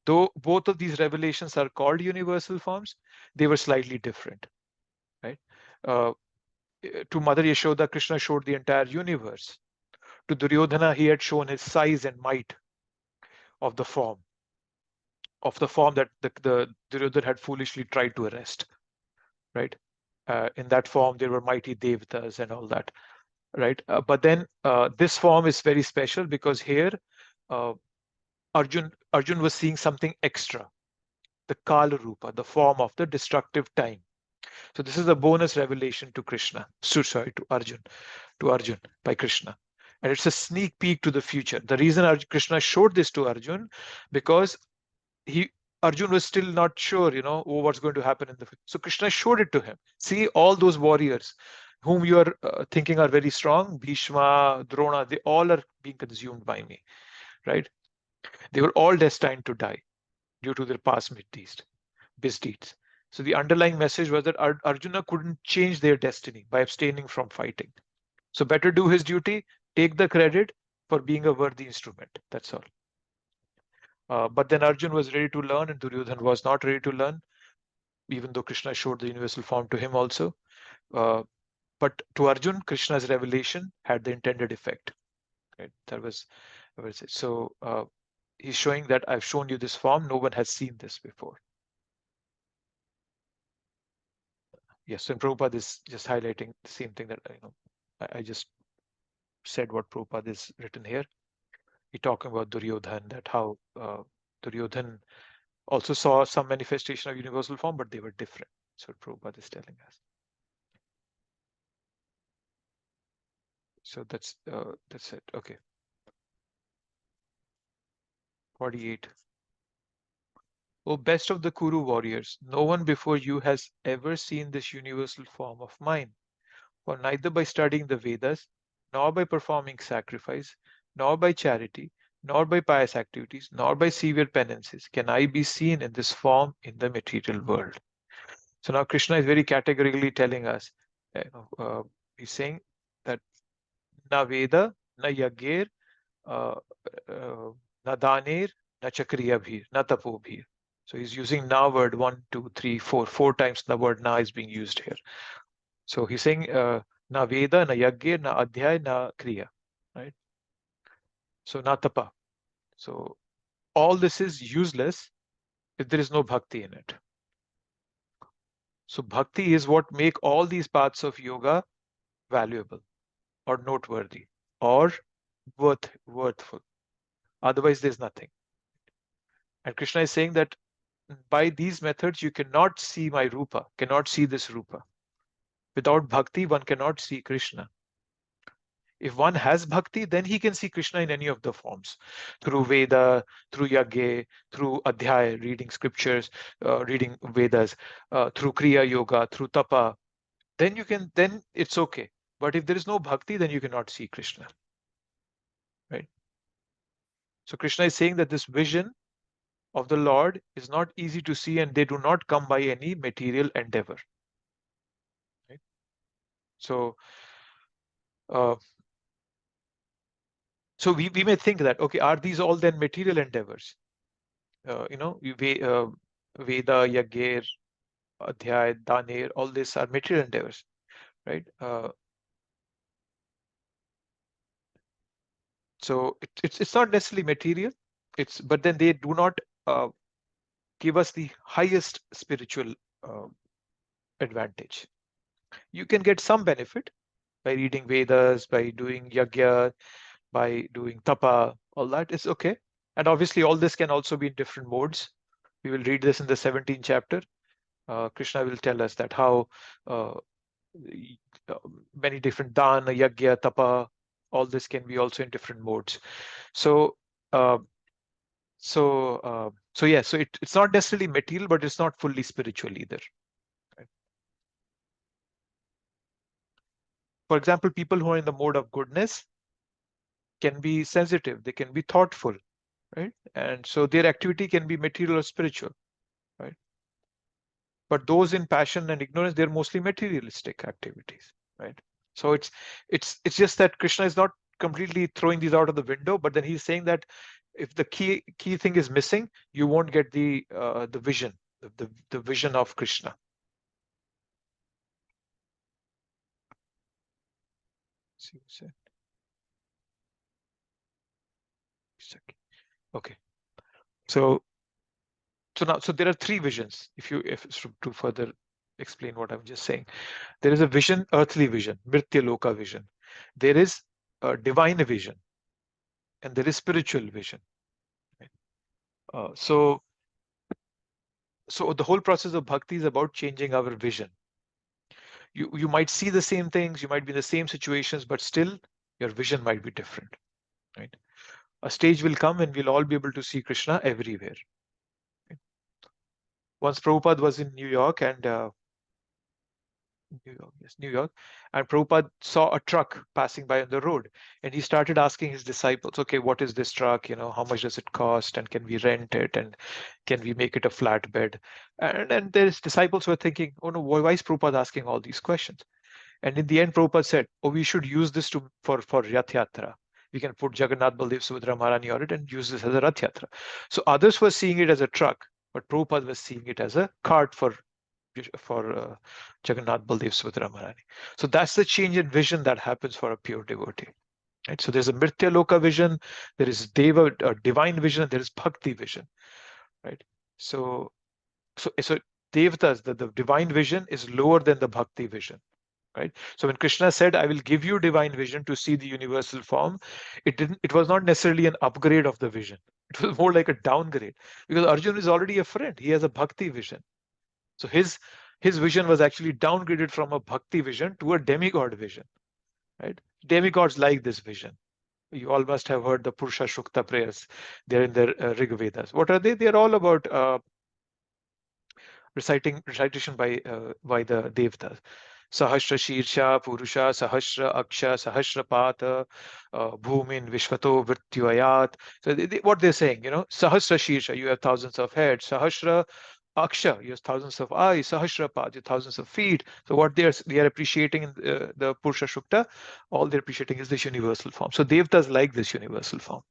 Though both of these revelations are called universal forms, they were slightly different, right? To Mother Yashoda, Krishna showed the entire universe. To Duryodhana, he had shown his size and might of the form that the Duryodhana had foolishly tried to arrest, right? In that form, there were mighty devatas and all that, right? But then this form is very special because here Arjun was seeing something extra, the Kala Rupa, the form of the destructive time. So this is a bonus revelation to Krishna, to Arjun by Krishna. And it's a sneak peek to the future. The reason Krishna showed this to Arjun, because Arjun was still not sure, what's going to happen in the future. So Krishna showed it to him. See, all those warriors whom you are thinking are very strong, Bhishma, Drona, they all are being consumed by me, right? They were all destined to die due to their past misdeeds. So the underlying message was that Arjuna couldn't change their destiny by abstaining from fighting. So better do his duty, take the credit for being a worthy instrument. That's all. But then Arjun was ready to learn and Duryodhana was not ready to learn, even though Krishna showed the universal form to him also. But to Arjun, Krishna's revelation had the intended effect. Right? That was it. So he's showing that I've shown you this form. No one has seen this before. Yes, and Prabhupada is just highlighting the same thing that I just said what Prabhupada is written here. He's talking about Duryodhan, that how Duryodhan also saw some manifestation of universal form, but they were different. So Prabhupada is telling us. So that's it. Okay. 48. O best of the Kuru warriors, no one before you has ever seen this universal form of mine. For neither by studying the Vedas, nor by performing sacrifice, nor by charity, nor by pious activities, nor by severe penances can I be seen in this form in the material world. So now Krishna is very categorically telling us, he's saying that na Veda, na Yagir, na Danir, na Chakriya Bhir, na Tapo Bhir. So he's using na word 1, 2, 3, 4. 4 times the word na is being used here. So he's saying na Veda, na Yagya, na Adhyay, na Kriya. Right? So na Tapa. So all this is useless if there is no bhakti in it. So bhakti is what make all these paths of yoga valuable or noteworthy or worthful. Otherwise, there's nothing. And Krishna is saying that by these methods, you cannot see my Rupa, cannot see this Rupa. Without bhakti, one cannot see Krishna. If one has bhakti, then he can see Krishna in any of the forms. Through Veda, through Yagya, through Adhyay, reading scriptures, reading Vedas, through Kriya Yoga, through Tapa. Then it's okay. But if there is no bhakti, then you cannot see Krishna. Right? So Krishna is saying that this vision of the Lord is not easy to see, and they do not come by any material endeavor. Right? So we may think that, okay, are these all then material endeavors? Veda, Yagya, Adhyay, Danir, all these are material endeavors, right? So it's not necessarily material, but then they do not give us the highest spiritual advantage. You can get some benefit by reading Vedas, by doing Yagya, by doing Tapa, all that is okay. And obviously all this can also be in different modes. We will read this in the 17th chapter. Krishna will tell us that how many different dana, yagya, tapa, all this can be also in different modes. So it's not necessarily material, but it's not fully spiritual either. Right? For example, people who are in the mode of goodness can be sensitive, they can be thoughtful, right? And so their activity can be material or spiritual, right? But those in passion and ignorance, they're mostly materialistic activities, right? So it's just that Krishna is not completely throwing these out of the window, but then he's saying that if the key thing is missing, you won't get the vision, the vision of Krishna. See what's it? Okay. So there are 3 visions. If to further explain what I'm just saying, there is a vision, earthly vision, Mritya Loka vision. There is a divine vision, and there is spiritual vision. So the whole process of bhakti is about changing our vision. You might see the same things, you might be in the same situations, but still your vision might be different. Right? A stage will come and we'll all be able to see Krishna everywhere. Right? Once Prabhupada was in New York, and New York, and Prabhupada saw a truck passing by on the road, and he started asking his disciples, okay, what is this truck? How much does it cost? And can we rent it? And can we make it a flatbed? And his disciples were thinking, oh no, why is Prabhupada asking all these questions? And in the end, Prabhupada said, oh, we should use this for Rath Yatra. We can put Jagannath, Baldev, Subhadra, Maharani on it and use this as a Rath Yatra. So others were seeing it as a truck, but Prabhupada was seeing it as a cart for Jagannath, Baldev, Subhadra, Maharani. So that's the change in vision that happens for a pure devotee. Right? So there's a Mritya Loka vision, there is Deva, divine vision, and there is Bhakti vision. Right? So Devatas, the divine vision is lower than the Bhakti vision. Right? So when Krishna said, I will give you divine vision to see the universal form, it was not necessarily an upgrade of the vision. It was more like a downgrade, because Arjuna is already a friend. He has a bhakti vision. So his vision was actually downgraded from a bhakti vision to a demigod vision, right? Demigods like this vision. You all must have heard the Purusha Shukta prayers. They're in the Rig Vedas. What are they? They're all about recitation by the Devtas. Sahasra Shirsha, Purusha, Sahasra Aksha, Sahasra Pata, Bhumin, Vishvato, Vrityayat. So what they're saying, Sahasra Shirsha, you have thousands of heads. Sahasra Aksha, you have thousands of eyes. Sahasra Pata, you have thousands of feet. So what they are appreciating in the Purusha Shukta, all they're appreciating is this universal form. So Devtas like this universal form.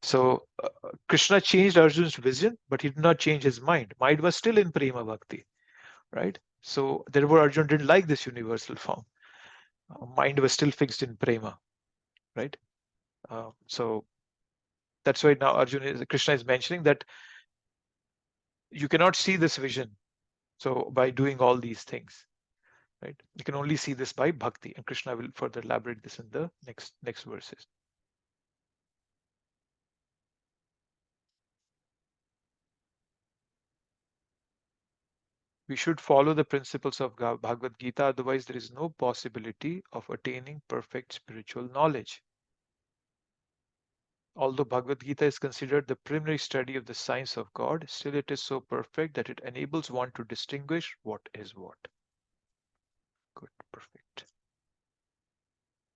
So Krishna changed Arjuna's vision, but he did not change his mind. Mind was still in Prema Bhakti, right? So therefore Arjuna didn't like this universal form. Mind was still fixed in Prema, right? So that's why now Krishna is mentioning that you cannot see this vision. So by doing all these things, right? You can only see this by Bhakti, and Krishna will further elaborate this in the next verses. We should follow the principles of Bhagavad Gita, otherwise there is no possibility of attaining perfect spiritual knowledge. Although Bhagavad Gita is considered the preliminary study of the science of God, still it is so perfect that it enables one to distinguish what is what. Good, perfect.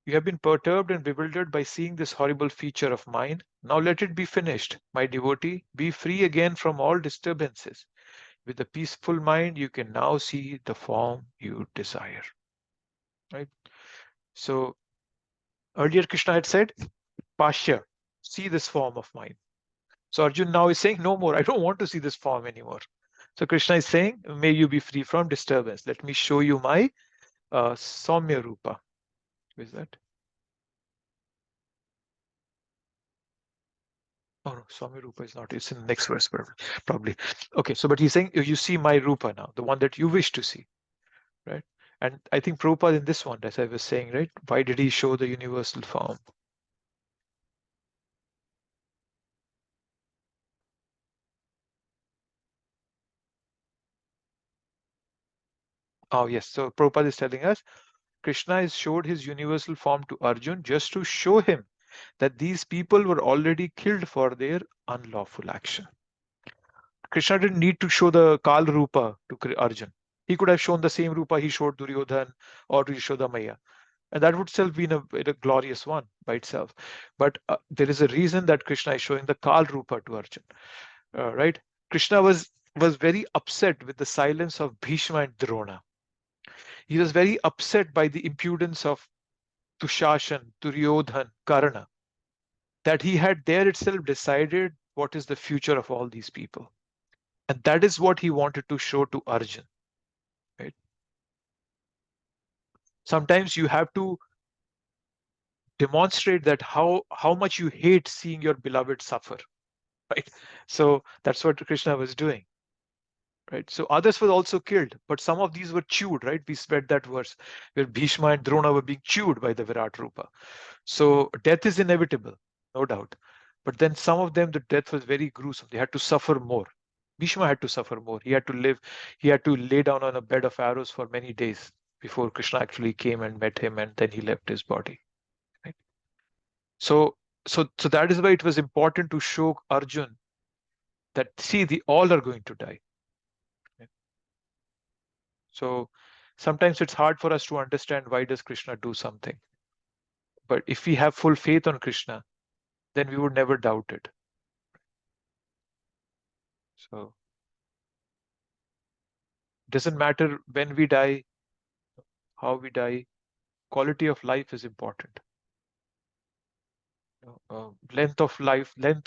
You have been perturbed and bewildered by seeing this horrible feature of mine. Now let it be finished. My devotee, be free again from all disturbances. With a peaceful mind, you can now see the form you desire. Right? So earlier Krishna had said, Pashya, see this form of mine. So Arjuna now is saying, no more, I don't want to see this form anymore. So Krishna is saying, may you be free from disturbance. Let me show you my Saumya Rupa. Who is that? Oh no, Saumya Rupa is not. It's in the next verse, probably. Okay, so but he's saying, you see my Rupa now, the one that you wish to see, right? And I think Prabhupada in this one, as I was saying, right? Why did he show the universal form? Oh yes, so Prabhupada is telling us, Krishna has showed his universal form to Arjun just to show him that these people were already killed for their unlawful action. Krishna didn't need to show the Kal Rupa to Arjun. He could have shown the same Rupa he showed Duryodhan or to Yashodamaya. And that would still be in a glorious one by itself. But there is a reason that Krishna is showing the Kal Rupa to Arjun. Right? Krishna was very upset with the silence of Bhishma and Drona. He was very upset by the impudence of Dushashan, Duryodhan, Karna, that he had there itself decided what is the future of all these people. And that is what he wanted to show to Arjun. Right? Sometimes you have to demonstrate that how much you hate seeing your beloved suffer. Right? So that's what Krishna was doing. Right? So others were also killed, but some of these were chewed, right? We read that verse where Bhishma and Drona were being chewed by the Virat Rupa. So death is inevitable, no doubt. But then some of them, the death was very gruesome. They had to suffer more. Bhishma had to suffer more. He had to live, he had to lay down on a bed of arrows for many days before Krishna actually came and met him, and then he left his body. Right? So that is why it was important to show Arjun that, see, all are going to die. Right? So sometimes it's hard for us to understand why does Krishna do something. But if we have full faith on Krishna, then we would never doubt it. So doesn't matter when we die, how we die, quality of life is important. Length of life, the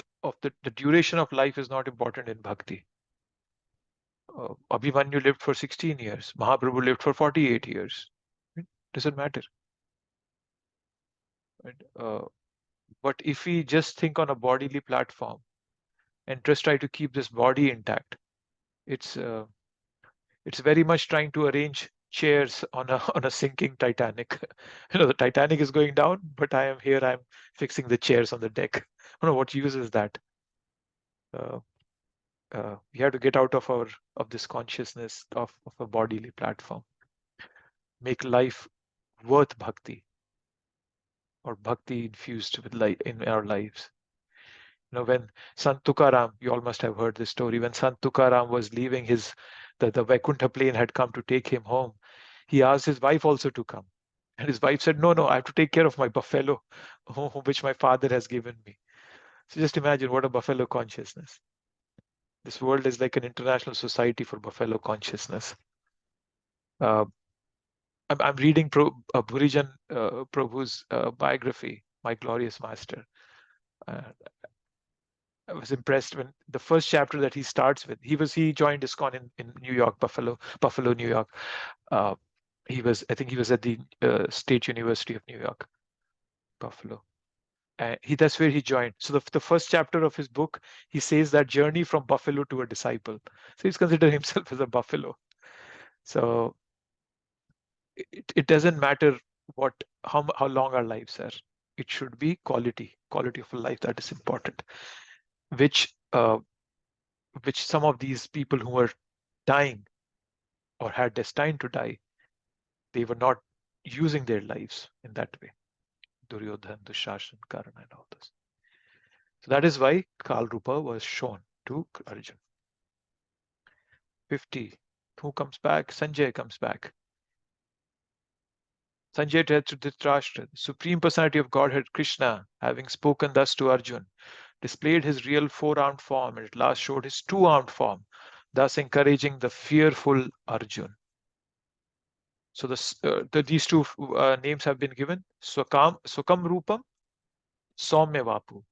duration of life is not important in bhakti. Abhimanyu lived for 16 years. Mahaprabhu lived for 48 years. It doesn't matter. Right? But if we just think on a bodily platform and just try to keep this body intact, it's very much trying to arrange chairs on a sinking Titanic. The Titanic is going down, but I am here. I'm fixing the chairs on the deck. I don't know what use is that. We have to get out of this consciousness of a bodily platform. Make life worth bhakti, or bhakti infused with life in our lives. You know, when Sant Tukaram, you all must have heard this story, when Sant Tukaram was leaving the Vaikuntha plane had come to take him home, he asked his wife also to come. And his wife said, no, I have to take care of my buffalo, which my father has given me. So just imagine what a buffalo consciousness. This world is like an international society for buffalo consciousness. I'm reading Bhurijan Prabhu's biography, My Glorious Master. I was impressed when the first chapter that he starts with, he joined ISKCON in New York, Buffalo, New York. I think he was at the State University of New York, Buffalo. That's where he joined. So the first chapter of his book, he says that journey from buffalo to a disciple. So he's considered himself as a buffalo. So it doesn't matter how long our lives are. It should be quality of a life that is important, which some of these people who were dying or had destined to die, they were not using their lives in that way. Duryodhan, Dushashan, Karna, and all this. So that is why Kal Rupa was shown to Arjun. 50. Who comes back? Sanjay comes back. Sanjay tells to Dhritarashtra, the Supreme Personality of Godhead Krishna, having spoken thus to Arjun, displayed his real four-armed form and at last showed his two-armed form, thus encouraging the fearful Arjun. So these two names have been given: Swakam Rupam, Saumya Vapu.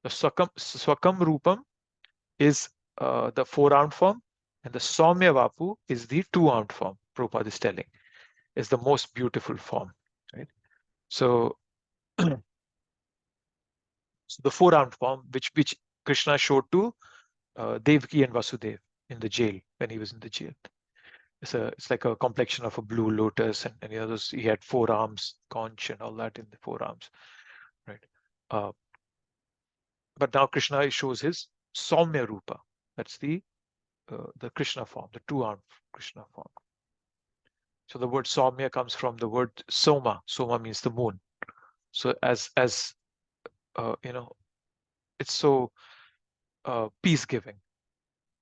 The Swakam Rupam is the four-armed form, and the Saumya Vapu is the two-armed form. Prabhupada is telling, is the most beautiful form, right? So, so the four-armed form, which Krishna showed to Devaki and Vasudev in the jail, when he was in the jail. It's like a complexion of a blue lotus, and the others. He had four arms, conch, and all that in the forearms, right? But now Krishna shows his Saumya Rupa. That's the Krishna form, the two-armed Krishna form. So the word Saumya comes from the word Soma. Soma means the moon. So as you know, it's so peace-giving.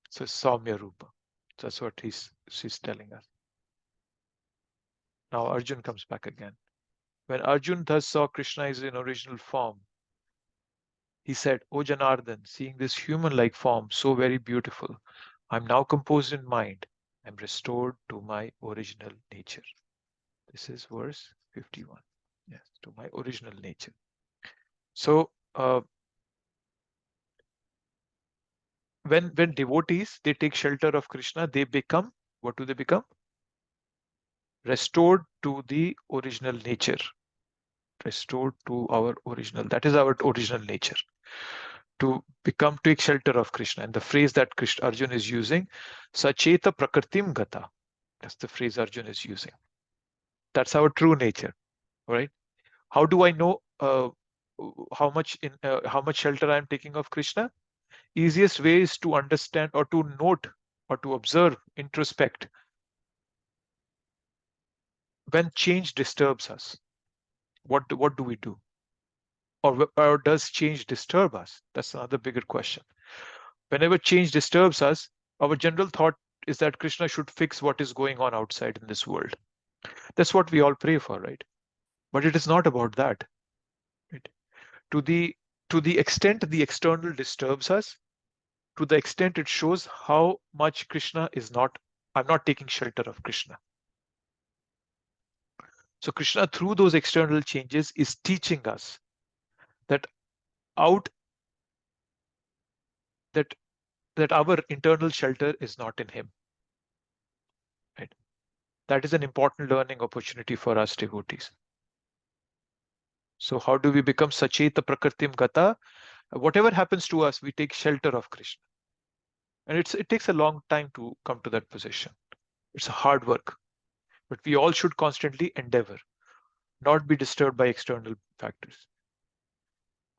So Saumya Rupa. So that's what she's telling us. Now Arjun comes back again. When Arjun thus saw Krishna in original form, he said, O Janardhan, seeing this human-like form so very beautiful, I'm now composed in mind. I'm restored to my original nature. This is verse 51. Yes, to my original nature. So when devotees, they take shelter of Krishna, they become, what do they become? Restored to the original nature. Restored to our original, that is our original nature. To take shelter of Krishna. And the phrase that Arjun is using, Sacheta Prakartim Gata. That's the phrase Arjun is using. That's our true nature, right? How do I know how much shelter I am taking of Krishna? Easiest way is to understand or to note or to observe, introspect. When change disturbs us, what do we do? Or does change disturb us? That's another bigger question. Whenever change disturbs us, our general thought is that Krishna should fix what is going on outside in this world. That's what we all pray for, right? But it is not about that. Right? To the extent the external disturbs us, to the extent it shows how much Krishna is not, I'm not taking shelter of Krishna. So Krishna, through those external changes, is teaching us that our internal shelter is not in him. Right? That is an important learning opportunity for us devotees. So how do we become Sacheta Prakartim Gata? Whatever happens to us, we take shelter of Krishna. And it takes a long time to come to that position. It's a hard work. But we all should constantly endeavor, not be disturbed by external factors.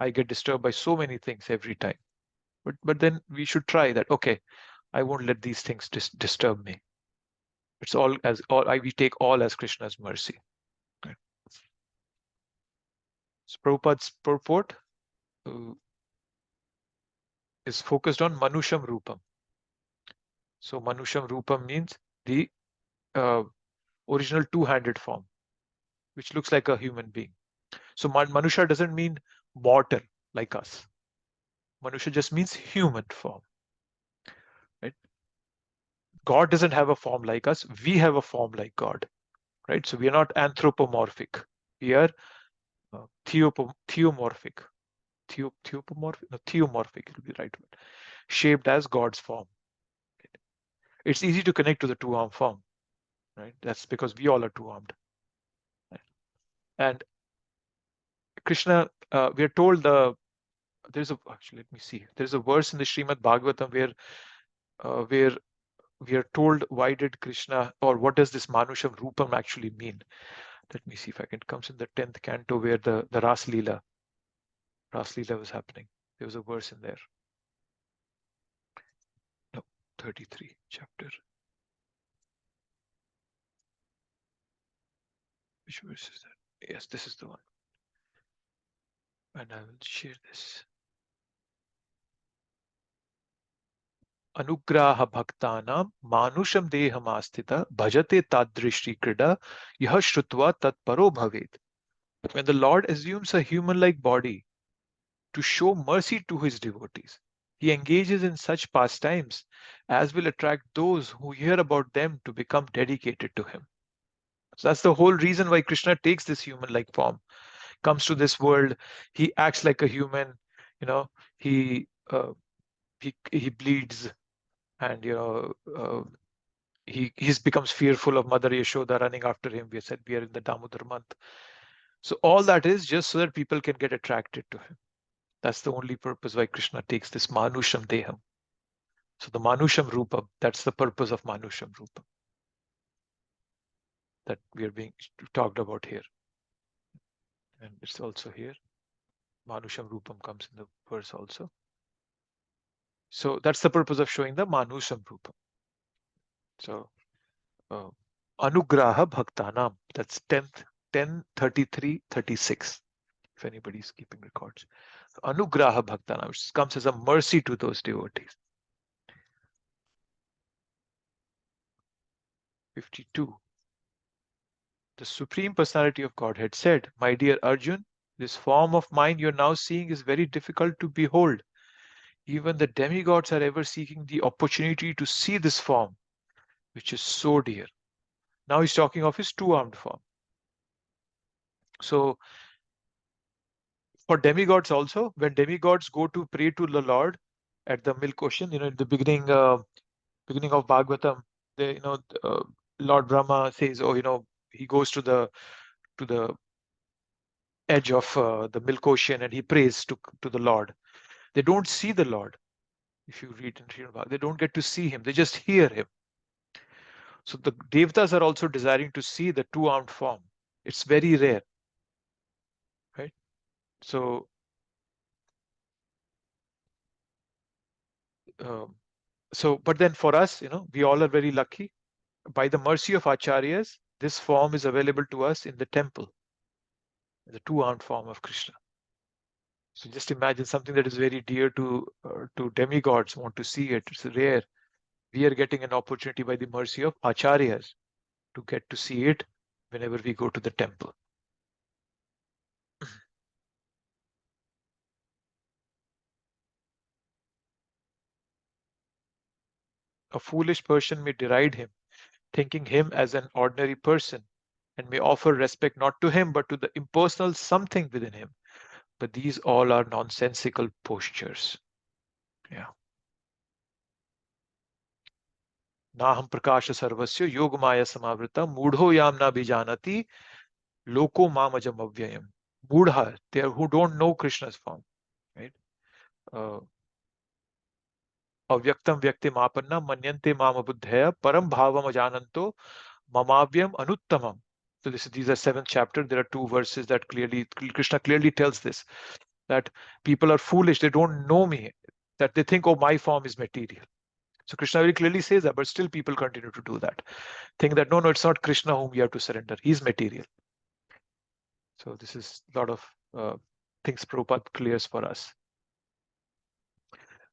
I get disturbed by so many things every time. But then we should try that. Okay, I won't let these things disturb me. It's all as we take all as Krishna's mercy. Right? So Prabhupada's purport is focused on Manusham Rupam. So Manusham Rupam means the original two-handed form, which looks like a human being. So Manusha doesn't mean mortal like us. Manusha just means human form. Right? God doesn't have a form like us. We have a form like God. Right? So we are not anthropomorphic. We are theomorphic. Theomorphic? No, theomorphic will be right word. Shaped as God's form. It's easy to connect to the two-arm form. Right? That's because we all are two-armed. Right? And Krishna, we are told there's a actually let me see. There's a verse in the Srimad Bhagavatam where we are told why did Krishna, or what does this Manusham Rupam actually mean? Let me see if I can. It comes in the 10th canto where the Ras Leela was happening. There was a verse in there. No, 33 chapter. Which verse is that? Yes, this is the one. And I will share this. Anugraha bhaktanam manusham dehamastita bhajate tadrishti krida yah shrutva tat paro bhavet. When the Lord assumes a human-like body to show mercy to his devotees, he engages in such pastimes as will attract those who hear about them to become dedicated to him. So that's the whole reason why Krishna takes this human-like form, comes to this world. He acts like a human, he bleeds, and he becomes fearful of Mother Yashoda running after him. We said we are in the Damodar month. So all that is just so that people can get attracted to him. That's the only purpose why Krishna takes this Manusham Deham. So the Manusham Rupam, that's the purpose of Manusham Rupam that we are being talked about here. And it's also here. Manusham Rupam comes in the verse also. So that's the purpose of showing the Manusham Rupam. So Anugraha Bhaktanam, that's 10:33:36. If anybody is keeping records. Anugraha Bhaktanam, which comes as a mercy to those devotees. 52. The Supreme Personality of Godhead said, "My dear Arjun, this form of mine you're now seeing is very difficult to behold. Even the demigods are ever seeking the opportunity to see this form, which is so dear." Now he's talking of his two-armed form. So for demigods also, when demigods go to pray to the Lord at the milk ocean, at the beginning of Bhagavatam, Lord Brahma says, he goes to the edge of the milk ocean and he prays to the Lord. They don't see the Lord. If you read in Srimad Bhagavatam, they don't get to see him. They just hear him. So the Devatas are also desiring to see the two-armed form. It's very rare, right? So but then for us, we all are very lucky. By the mercy of Acharyas, this form is available to us in the temple, the two-armed form of Krishna. So just imagine something that is very dear to demigods want to see it. It's rare. We are getting an opportunity by the mercy of Acharyas to get to see it whenever we go to the temple. A foolish person may deride him, thinking him as an ordinary person, and may offer respect not to him but to the impersonal something within him. But these all are nonsensical postures. Yeah. Naham prakasha sarvasya yogamaya samavrita mudho yamna bijanati loko mamajam avyayam. Mudha, they are who don't know Krishna's form, right? Avyaktam vyakti mapanna manyante mama buddhaya param bhavam ajananto mamavyam anuttamam. So these are 7th chapter. There are 2 verses that Krishna clearly tells this. that people are foolish, they don't know me, that they think, oh, my form is material. So Krishna very clearly says that, but still people continue to do that. Think that, no, it's not Krishna whom we have to surrender. He's material. So this is a lot of things Prabhupada clears for us.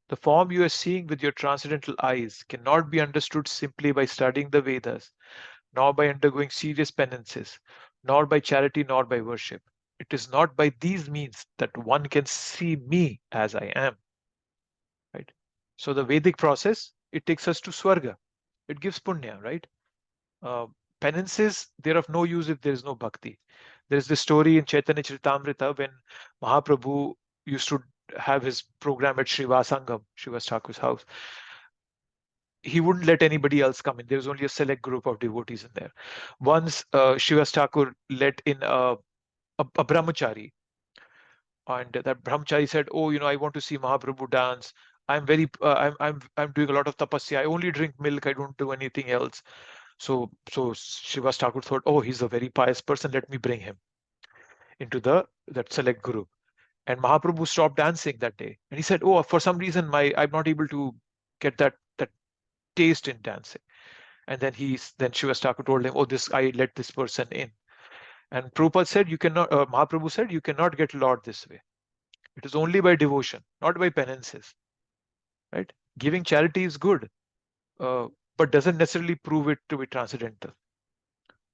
The form you are seeing with your transcendental eyes cannot be understood simply by studying the Vedas, nor by undergoing serious penances, nor by charity, nor by worship. It is not by these means that one can see me as I am. Right? So the Vedic process, it takes us to Swarga. It gives punya, right? Penances, they're of no use if there is no bhakti. There is this story in Chaitanya Charitamrita when Mahaprabhu used to have his program at Srivasangam, Srivas Thakur's house. He wouldn't let anybody else come in. There was only a select group of devotees in there. Once Srivas Thakur let in a brahmachari, and that brahmachari said, "Oh, I want to see Mahaprabhu dance. I'm doing a lot of tapasya. I only drink milk. I don't do anything else." So Srivas Thakur thought, "Oh, he's a very pious person. Let me bring him into that select group." And Mahaprabhu stopped dancing that day, and he said, "Oh, for some reason, I'm not able to get that taste in dancing." And then Srivas Thakur told him, "Oh, I let this person in." And Prabhupada said, Mahaprabhu said, "You cannot get Lord this way. It is only by devotion, not by penances." Right? Giving charity is good, but doesn't necessarily prove it to be transcendental.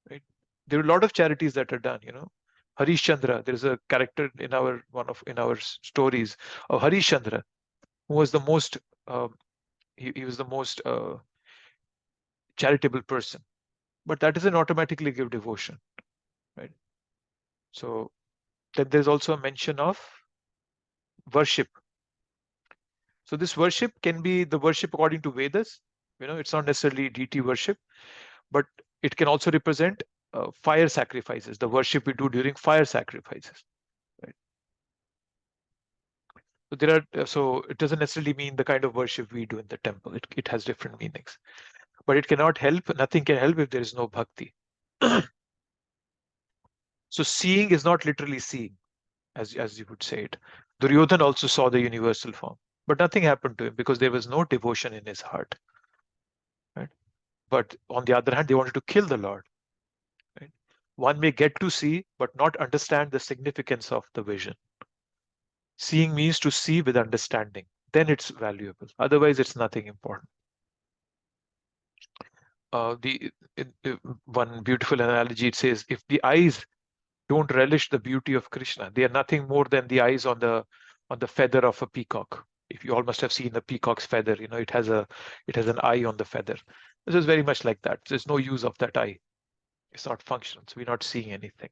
Right? There are a lot of charities that are done. Harish Chandra. There is a character in our stories of Harish Chandra, who was the most he was the most charitable person, but that doesn't automatically give devotion, right? So then there's also a mention of worship. So this worship can be the worship according to Vedas. It's not necessarily deity worship, but it can also represent fire sacrifices, the worship we do during fire sacrifices. Right? So it doesn't necessarily mean the kind of worship we do in the temple. It has different meanings, but it cannot help. Nothing can help if there is no bhakti. So seeing is not literally seeing, as you would say it. Duryodhan also saw the universal form, but nothing happened to him because there was no devotion in his heart. Right? But on the other hand, they wanted to kill the Lord. Right? One may get to see, but not understand the significance of the vision. Seeing means to see with understanding. Then it's valuable. Otherwise, it's nothing important. One beautiful analogy, it says, if the eyes don't relish the beauty of Krishna, they are nothing more than the eyes on the feather of a peacock. If you all must have seen the peacock's feather, it has an eye on the feather. This is very much like that. There's no use of that eye. It's not functional, so we're not seeing anything.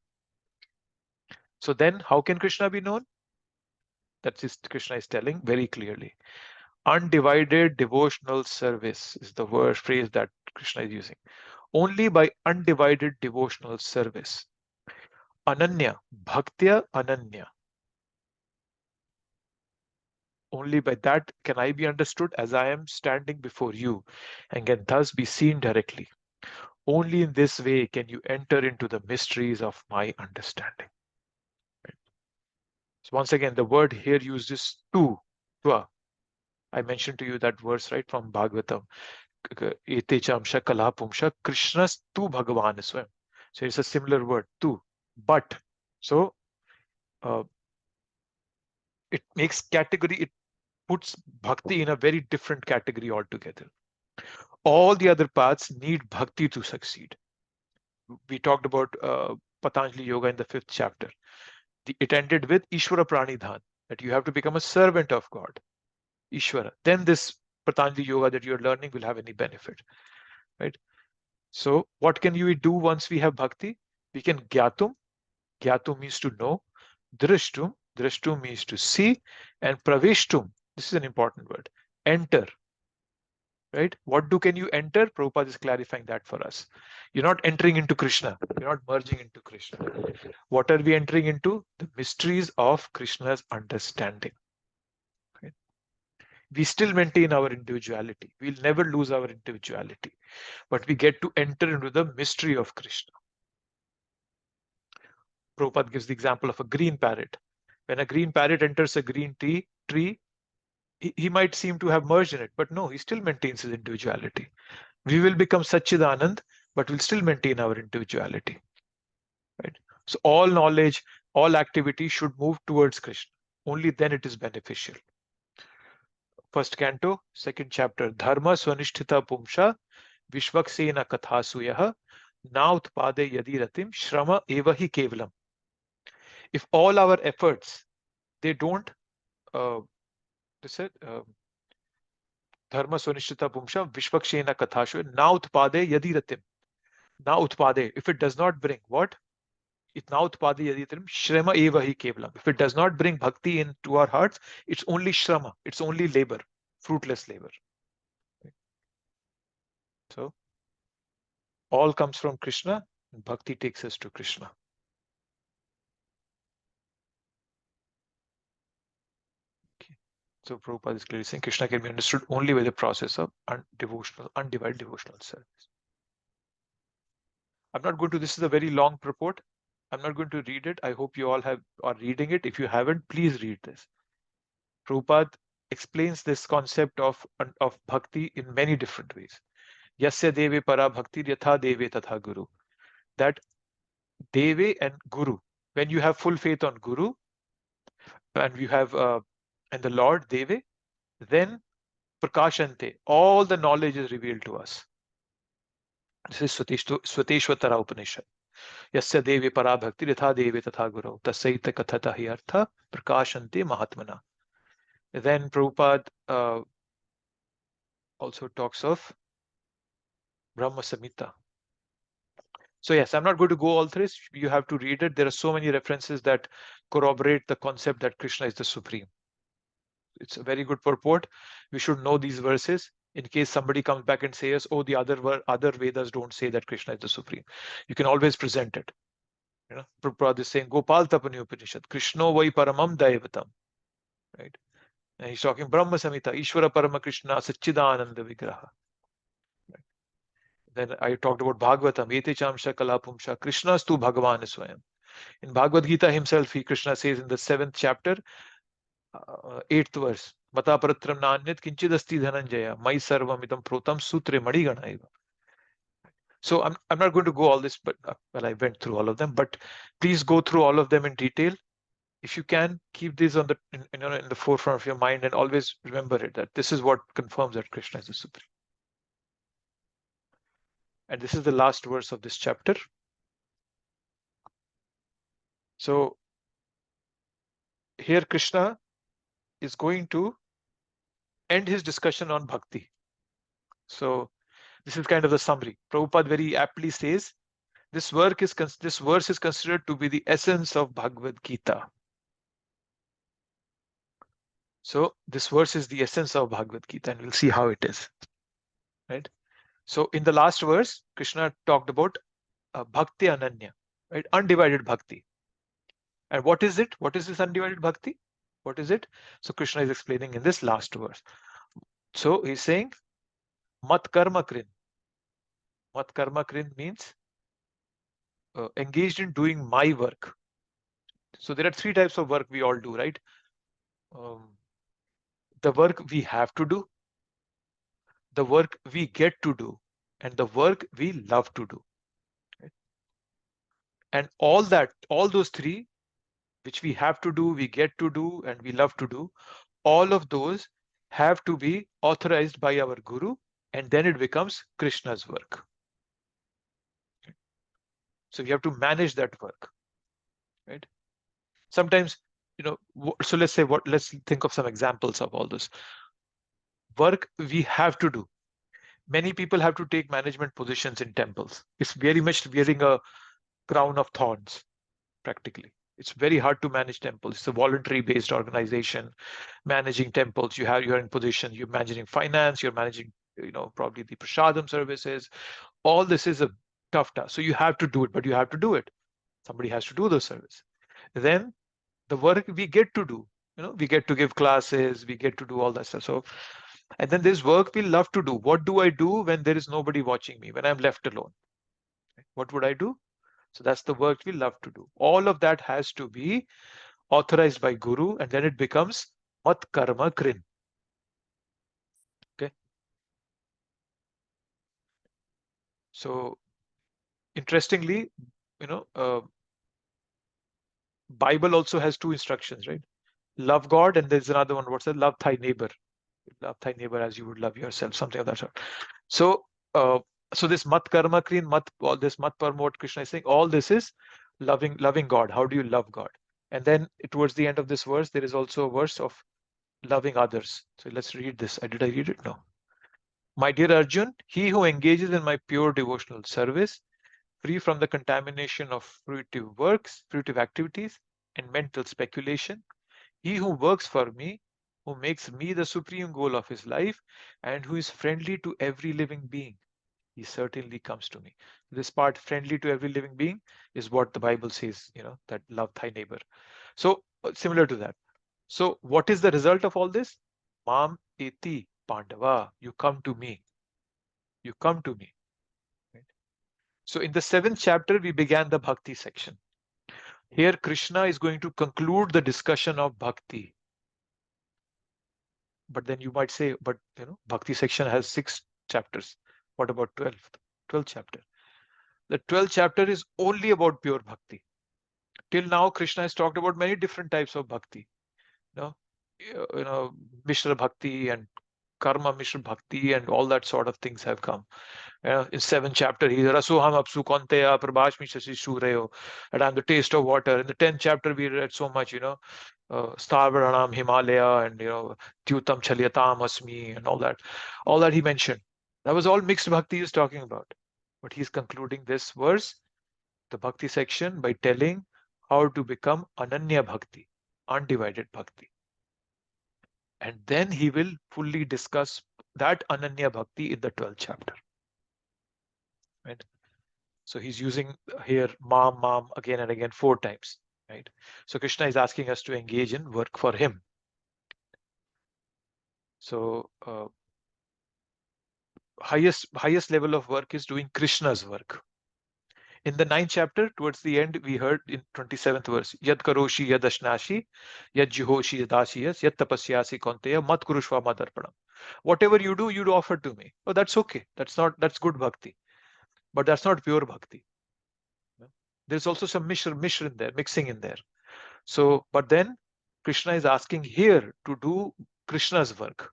So then how can Krishna be known? That's just Krishna is telling very clearly. Undivided devotional service is the phrase that Krishna is using. Only by undivided devotional service. Ananya, bhaktya ananya. Only by that can I be understood as I am standing before you and can thus be seen directly. Only in this way can you enter into the mysteries of my understanding. Right? So once again, the word here used is tva. I mentioned to you that verse, right, from Bhagavatam. Ete chamsha kalapumsha Krishnas tu Bhagavan swam. So it's a similar word, tu. But, so it makes it puts bhakti in a very different category altogether. All the other paths need bhakti to succeed. We talked about Patanjali Yoga in the 5th chapter. It ended with Ishvara Pranidhan, that you have to become a servant of God, Ishvara. Then this Patanjali Yoga that you're learning will have any benefit, right? So what can we do once we have bhakti? We can gyatum. Gyatum means to know. Drishtum. Drishtum means to see. And pravishtum. This is an important word. Enter. Right? What can you enter? Prabhupada is clarifying that for us. You're not entering into Krishna. You're not merging into Krishna. What are we entering into? The mysteries of Krishna's understanding. Right? We still maintain our individuality. We'll never lose our individuality. But we get to enter into the mystery of Krishna. Prabhupada gives the example of a green parrot. When a green parrot enters a green tree, he might seem to have merged in it, but no, he still maintains his individuality. We will become Satchidanand, but we'll still maintain our individuality. Right? So all knowledge, all activity should move towards Krishna. Only then it is beneficial. First canto, second chapter. Dharma swanishtita pumsha vishvaksena kathasuyah nautpade yadi ratim shrama eva hi kevalam. If all our efforts, they don't, dharma swanishtita pumsha vishvakshena kathasuyah nautpade yadi ratim. Now utpade, if it does not bring what? Itnautpadi yaditrim shrama eva hi kevalam. If it does not bring bhakti into our hearts, it's only shrama, it's only labor, fruitless labor. So all comes from Krishna, and bhakti takes us to Krishna. Okay. So Prabhupada is clearly saying Krishna can be understood only by the process of undivided devotional service. I'm not going to, this is a very long purport. I'm not going to read it. I hope you all are reading it. If you haven't, please read this. Prabhupada explains this concept of bhakti in many different ways. Yasya deve para bhakti yatha deve tatha guru. That deve and guru, when you have full faith on guru and you have and the Lord deve, then prakashante, all the knowledge is revealed to us. This is Swateshvatara Upanishad. Yasya deve para bhakti yatha deve tatha guru tasaita kathata hi artha prakashante mahatmana. Then Prabhupada also talks of Brahma Samhita. So yes, I'm not going to go all through this. You have to read it. There are so many references that corroborate the concept that Krishna is the Supreme. It's a very good purport. We should know these verses in case somebody comes back and says, oh, the other Vedas don't say that Krishna is the Supreme. You can always present it. You know, Prabhupada is saying, Gopal Tapani Upanishad, Krishno vai paramam daivatam. Right? And he's talking Brahma Samhita, Ishvara Parama Krishna, Satchidananda Vigraha. Right? Then I talked about Bhagavatam, Ete Chamsha Kalapumsha, Krishna's tu Bhagavan Swayam. In Bhagavad Gita himself, Krishna says in the 7th chapter, 8th verse, Mata Paratram Nanyat Kinchidasti Dhananjaya, Mai Sarvam Idam Protam Sutre Madi Ganaiva. So I'm not going to go all this, but well, I went through all of them, but please go through all of them in detail. If you can, keep these on in the forefront of your mind and always remember it, that this is what confirms that Krishna is the Supreme. And this is the last verse of this chapter. So here Krishna is going to end his discussion on bhakti. So this is kind of the summary. Prabhupada very aptly says, this verse is considered to be the essence of Bhagavad Gita. So this verse is the essence of Bhagavad Gita, and we'll see how it is. Right? So in the last verse, Krishna talked about bhakti ananya, right? Undivided bhakti. And what is it? What is this undivided bhakti? What is it? So Krishna is explaining in this last verse. So he's saying, mat karma krin. Mat karma krin means engaged in doing my work. So there are 3 types of work we all do, right? The work we have to do, the work we get to do, and the work we love to do. Right? And all those 3, which we have to do, we get to do, and we love to do, all of those have to be authorized by our Guru, and then it becomes Krishna's work. So we have to manage that work. Right? Sometimes, so let's think of some examples of all this. Work we have to do. Many people have to take management positions in temples. It's very much wearing a crown of thorns, practically. It's very hard to manage temples. It's a voluntary-based organization. Managing temples, you're in position. You're managing finance. You're managing, probably the prasadam services. All this is a tough task. So you have to do it, but you have to do it. Somebody has to do the service. Then the work we get to do. We get to give classes. We get to do all that stuff. So, and then there's work we love to do. What do I do when there is nobody watching me? When I'm left alone? What would I do? So that's the work we love to do. All of that has to be authorized by Guru, and then it becomes mat karma krin. Okay. So interestingly, Bible also has two instructions, right? Love God, and there's another one. What's that? Love thy neighbor. Love thy neighbor as you would love yourself, something of that sort. So, so this mat karma krin, all this mat parma, what Krishna is saying, all this is loving God. How do you love God? And then towards the end of this verse, there is also a verse of loving others. So let's read this. Did I read it? No. My dear Arjun, he who engages in my pure devotional service, free from the contamination of fruitive works, fruitive activities, and mental speculation, he who works for me, who makes me the supreme goal of his life, and who is friendly to every living being, he certainly comes to me. This part, friendly to every living being, is what the Bible says, that love thy neighbor. So similar to that. So what is the result of all this? Mam eti Pandava, you come to me. You come to me. Right? So in the 7th chapter, we began the Bhakti section. Here, Krishna is going to conclude the discussion of Bhakti. But then you might say, but Bhakti section has 6 chapters. What about 12th chapter? The 12th chapter is only about pure Bhakti. Till now, Krishna has talked about many different types of Bhakti. Mishra Bhakti and Karma Mishra Bhakti and all that sort of things have come. In 7th chapter, he's Rasoham Apsu Konteya Prabhashmi Shashi Shureyo, and I'm the taste of water. In the 10th chapter, we read so much, Starvaranam Himalaya and Tyutam Chalyatam Asmi and all that he mentioned. That was all mixed bhakti he's talking about. But he's concluding this verse, the Bhakti section, by telling how to become Ananya Bhakti, undivided Bhakti. And then he will fully discuss that Ananya Bhakti in the 12th chapter. Right? So he's using here Mam again and again 4 times. Right? So Krishna is asking us to engage in work for him. So highest level of work is doing Krishna's work. In the 9th chapter, towards the end, we heard in 27th verse, Yad karoshi yad ashnashi, yad jihoshi yadashiyas, yad tapasyasi konteya, mat kurushva madarpanam. Whatever you do, you'd offer to me. Oh, that's okay. That's good bhakti. But that's not pure bhakti. There's also some mishra in there, mixing in there. So, but then Krishna is asking here to do Krishna's work,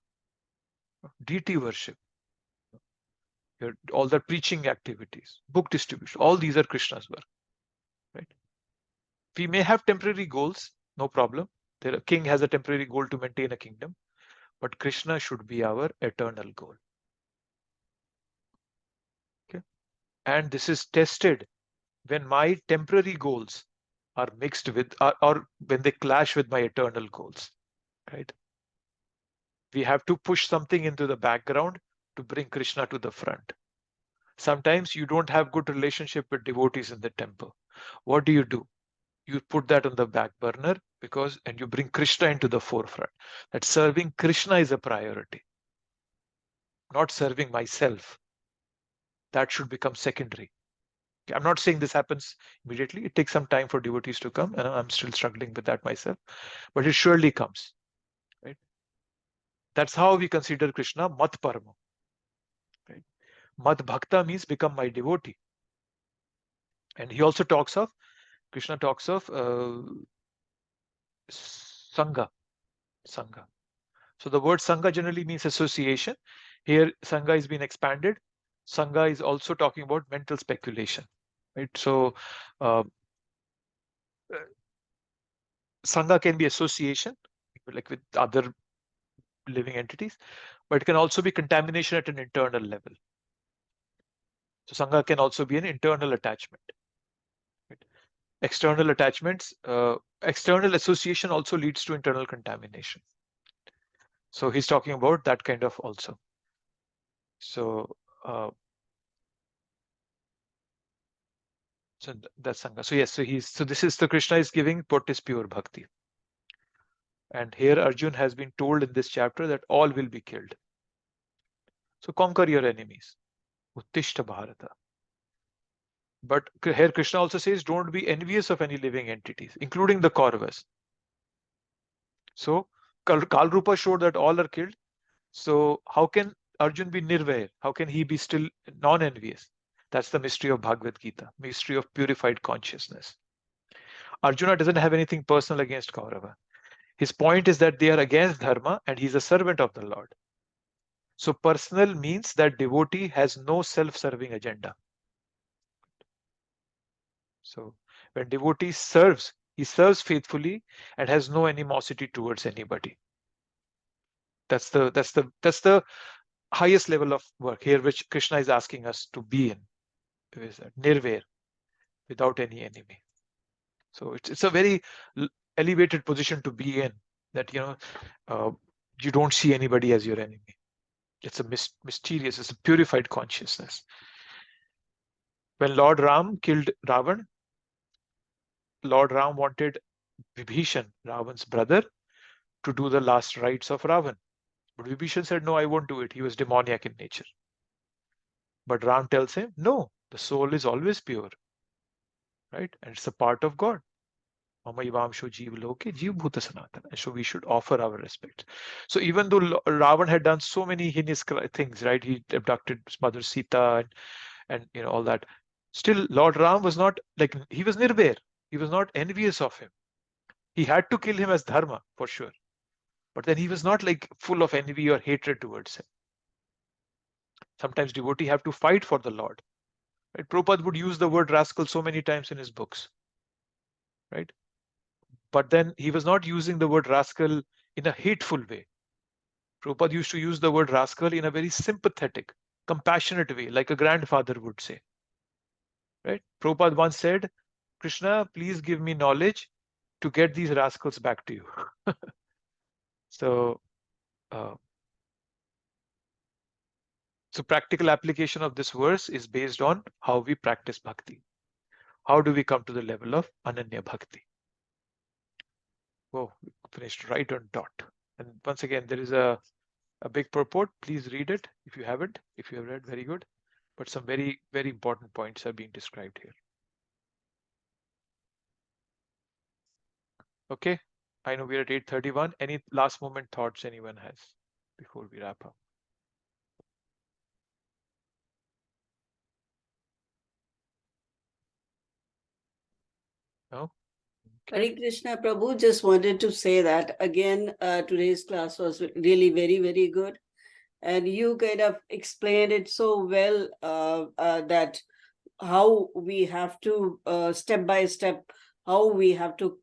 deity worship, all the preaching activities, book distribution, all these are Krishna's work. Right? We may have temporary goals, no problem. The king has a temporary goal to maintain a kingdom, but Krishna should be our eternal goal. Okay? And this is tested when my temporary goals are mixed with, or when they clash with my eternal goals. Right? We have to push something into the background to bring Krishna to the front. Sometimes you don't have good relationship with devotees in the temple. What do? You put that on the back burner and you bring Krishna into the forefront. That serving Krishna is a priority, not serving myself. That should become secondary. I'm not saying this happens immediately. It takes some time for devotees to come, and I'm still struggling with that myself, but it surely comes. Right? That's how we consider Krishna mat parma. Right? Mat bhakta means become my devotee. And he also Krishna talks of Sangha. So the word Sangha generally means association. Here, Sangha is being expanded. Sangha is also talking about mental speculation. Right? So Sangha can be association, like with other living entities, but it can also be contamination at an internal level. So Sangha can also be an internal attachment. Right? External attachments, external association also leads to internal contamination. So he's talking about that kind of also. So so that's Sangha. So yes, so this is the Krishna is giving what is pure bhakti. And here Arjun has been told in this chapter that all will be killed. So conquer your enemies. Uttishta Bharata. But here Krishna also says, don't be envious of any living entities, including the Kauravas. So Kal Rupa showed that all are killed. So how can Arjun be nirvair? How can he be still non-envious? That's the mystery of Bhagavad Gita, mystery of purified consciousness. Arjuna doesn't have anything personal against Kaurava. His point is that they are against dharma and he's a servant of the Lord. So personal means that devotee has no self-serving agenda. So when devotee serves, he serves faithfully and has no animosity towards anybody. That's the highest level of work here, which Krishna is asking us to be in. Nirvair, without any enemy. So it's a very elevated position to be in, that you don't see anybody as your enemy. It's a mysterious, it's a purified consciousness. When Lord Ram killed Ravan, Lord Ram wanted Vibhishan, Ravan's brother, to do the last rites of Ravan. But Vibhishan said, no, I won't do it. He was demoniac in nature. But Ram tells him, no, the soul is always pure, right? And it's a part of God. And so we should offer our respect. So even though Ravan had done so many heinous things, right? He abducted his mother Sita and all that. Still, Lord Ram was not like, he was nirvair. He was not envious of him. He had to kill him as dharma, for sure. But then he was not like full of envy or hatred towards him. Sometimes devotee have to fight for the Lord. Right? Prabhupada would use the word rascal so many times in his books. Right? But then he was not using the word rascal in a hateful way. Prabhupada used to use the word rascal in a very sympathetic, compassionate way, like a grandfather would say. Right? Prabhupada once said, Krishna, please give me knowledge to get these rascals back to you. So practical application of this verse is based on how we practice bhakti. How do we come to the level of ananya bhakti? Whoa, we finished right on dot. And once again, there is a big purport. Please read it if you haven't. If you have read, very good. But some very, very important points are being described here. Okay, I know we're at 8:31. Any last moment thoughts anyone has before we wrap up? No? Hare Krishna Prabhu, just wanted to say that again, today's class was really very, very good. And you kind of explained it so well that how we have to, step by step, how we have to